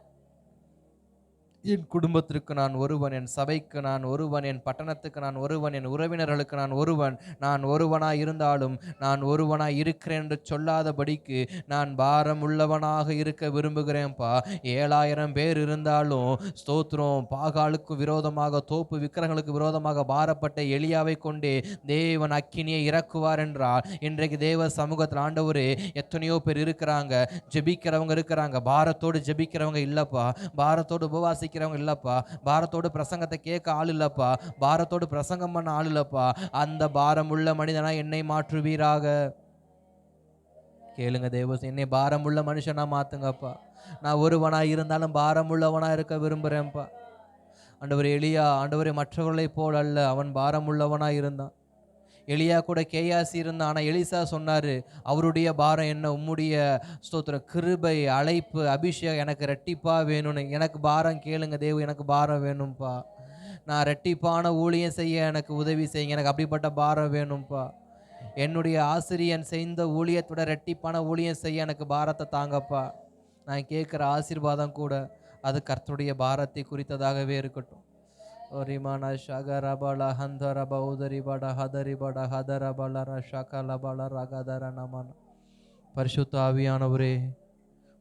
என் குடும்பத்திற்கு நான் ஒருவன், என் சபைக்கு நான் ஒருவன், என் பட்டணத்துக்கு நான் ஒருவன், என் உறவினர்களுக்கு நான் ஒருவன். நான் ஒருவனாய் இருந்தாலும் நான் ஒருவனாய் இருக்கிறேன் என்று சொல்லாதபடிக்கு நான் பாரம் உள்ளவனாக இருக்க விரும்புகிறேன்ப்பா. 7000 பேர் இருந்தாலும் ஸ்தோத்திரம், பாகாலுக்கு விரோதமாக, தோப்பு விக்கிரங்களுக்கு விரோதமாக பாரப்பட்ட எலியாவை கொண்டே தேவன் அக்கினியை இறக்குவார் என்றால், இன்றைக்கு தேவ சமூகத்தில் ஆண்டவரே எத்தனையோ பேர் இருக்கிறாங்க, ஜெபிக்கிறவங்க இருக்கிறாங்க, பாரத்தோடு ஜெபிக்கிறவங்க இல்லப்பா, பாரத்தோடு உபவாசிக்கிறவங்க இல்லப்பா, பாரத்தோடு பிரசங்கத்தை கேட்க ஆள் இல்லப்பா, பாரத்தோடு பிரசங்கம் பண்ண ஆள் இல்லப்பா. அந்த பாரமுள்ள மனிதனா என்னை மாற்றுவீராக. கேளுங்க தேவ, என்னை பாரமுள்ள மனுஷனா மாத்துங்கப்பா. நான் ஒருவனா இருந்தாலும் பாரமுள்ளவனா இருக்க விரும்புறேன்ப்பா. ஆண்டவரே, எலியா ஆண்டவரே மற்றவர்களை போல் அல்ல, அவன் பாரமுள்ளவனா இருந்தான். எலியா கூட கேயாசி இருந்தான். ஆனால் எலிசா சொன்னார், அவருடைய பாரம் என்ன, உம்முடைய ஸ்தோத்திரம் கிருபை, அழைப்பு, அபிஷேகம் எனக்கு ரெட்டிப்பாக வேணும்னு. எனக்கு பாரம் கேளுங்க தேவ, எனக்கு பாரம் வேணும்ப்பா. நான் ரெட்டிப்பான ஊழியம் செய்ய எனக்கு உதவி செய்யுங்க, எனக்கு அப்படிப்பட்ட பாரம் வேணும்ப்பா. என்னுடைய ஆசிரியன் செய்த ஊழியத்தோட ரெட்டிப்பான ஊழியம் செய்ய எனக்கு பாரத்தை தாங்கப்பா. நான் கேட்குற ஆசீர்வாதம் கூட அது கர்த்தருடைய பாரத்தை குறித்ததாகவே இருக்கட்டும். Orimana shagarabala handharaba udaribada hadaribada hadarabala rashakala ragadara namana. பரிசுத்த ஆவியானவரே,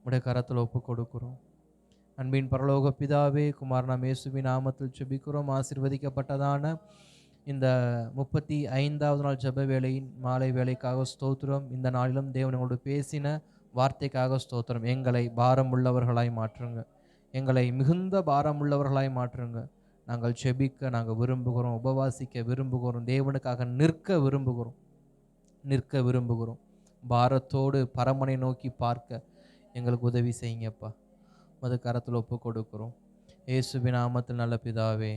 உடைய கரத்தில் ஒப்பு கொடுக்கிறோம். அன்பின் பரலோக பிதாவே, குமாரனாம் இயேசுவின் நாமத்தில் ஜெபிக்கிறோம். ஆசீர்வதிக்கப்பட்டதான இந்த 35வது நாள் ஜெப வேளையின் மாலை வேலைக்காக ஸ்தோத்திரம். இந்த நாளிலும் தேவன் எங்களோடு பேசின வார்த்தைக்காக ஸ்தோத்திரம். எங்களை பாரம் உள்ளவர்களாய் மாற்றுங்க, எங்களை மிகுந்த பாரம் உள்ளவர்களாய் மாற்றுங்க. நாங்கள் ஜெபிக்க நாங்கள் விரும்புகிறோம், உபவாசிக்க விரும்புகிறோம், தேவனுக்காக நிற்க விரும்புகிறோம். பாரத்தோடு பரமனை நோக்கி பார்க்க எங்களுக்கு உதவி செய்யுங்கப்பா. மது கரத்தில் ஒப்பு கொடுக்கிறோம். இயேசுவின் நாமத்தில் நல்ல பிதாவே.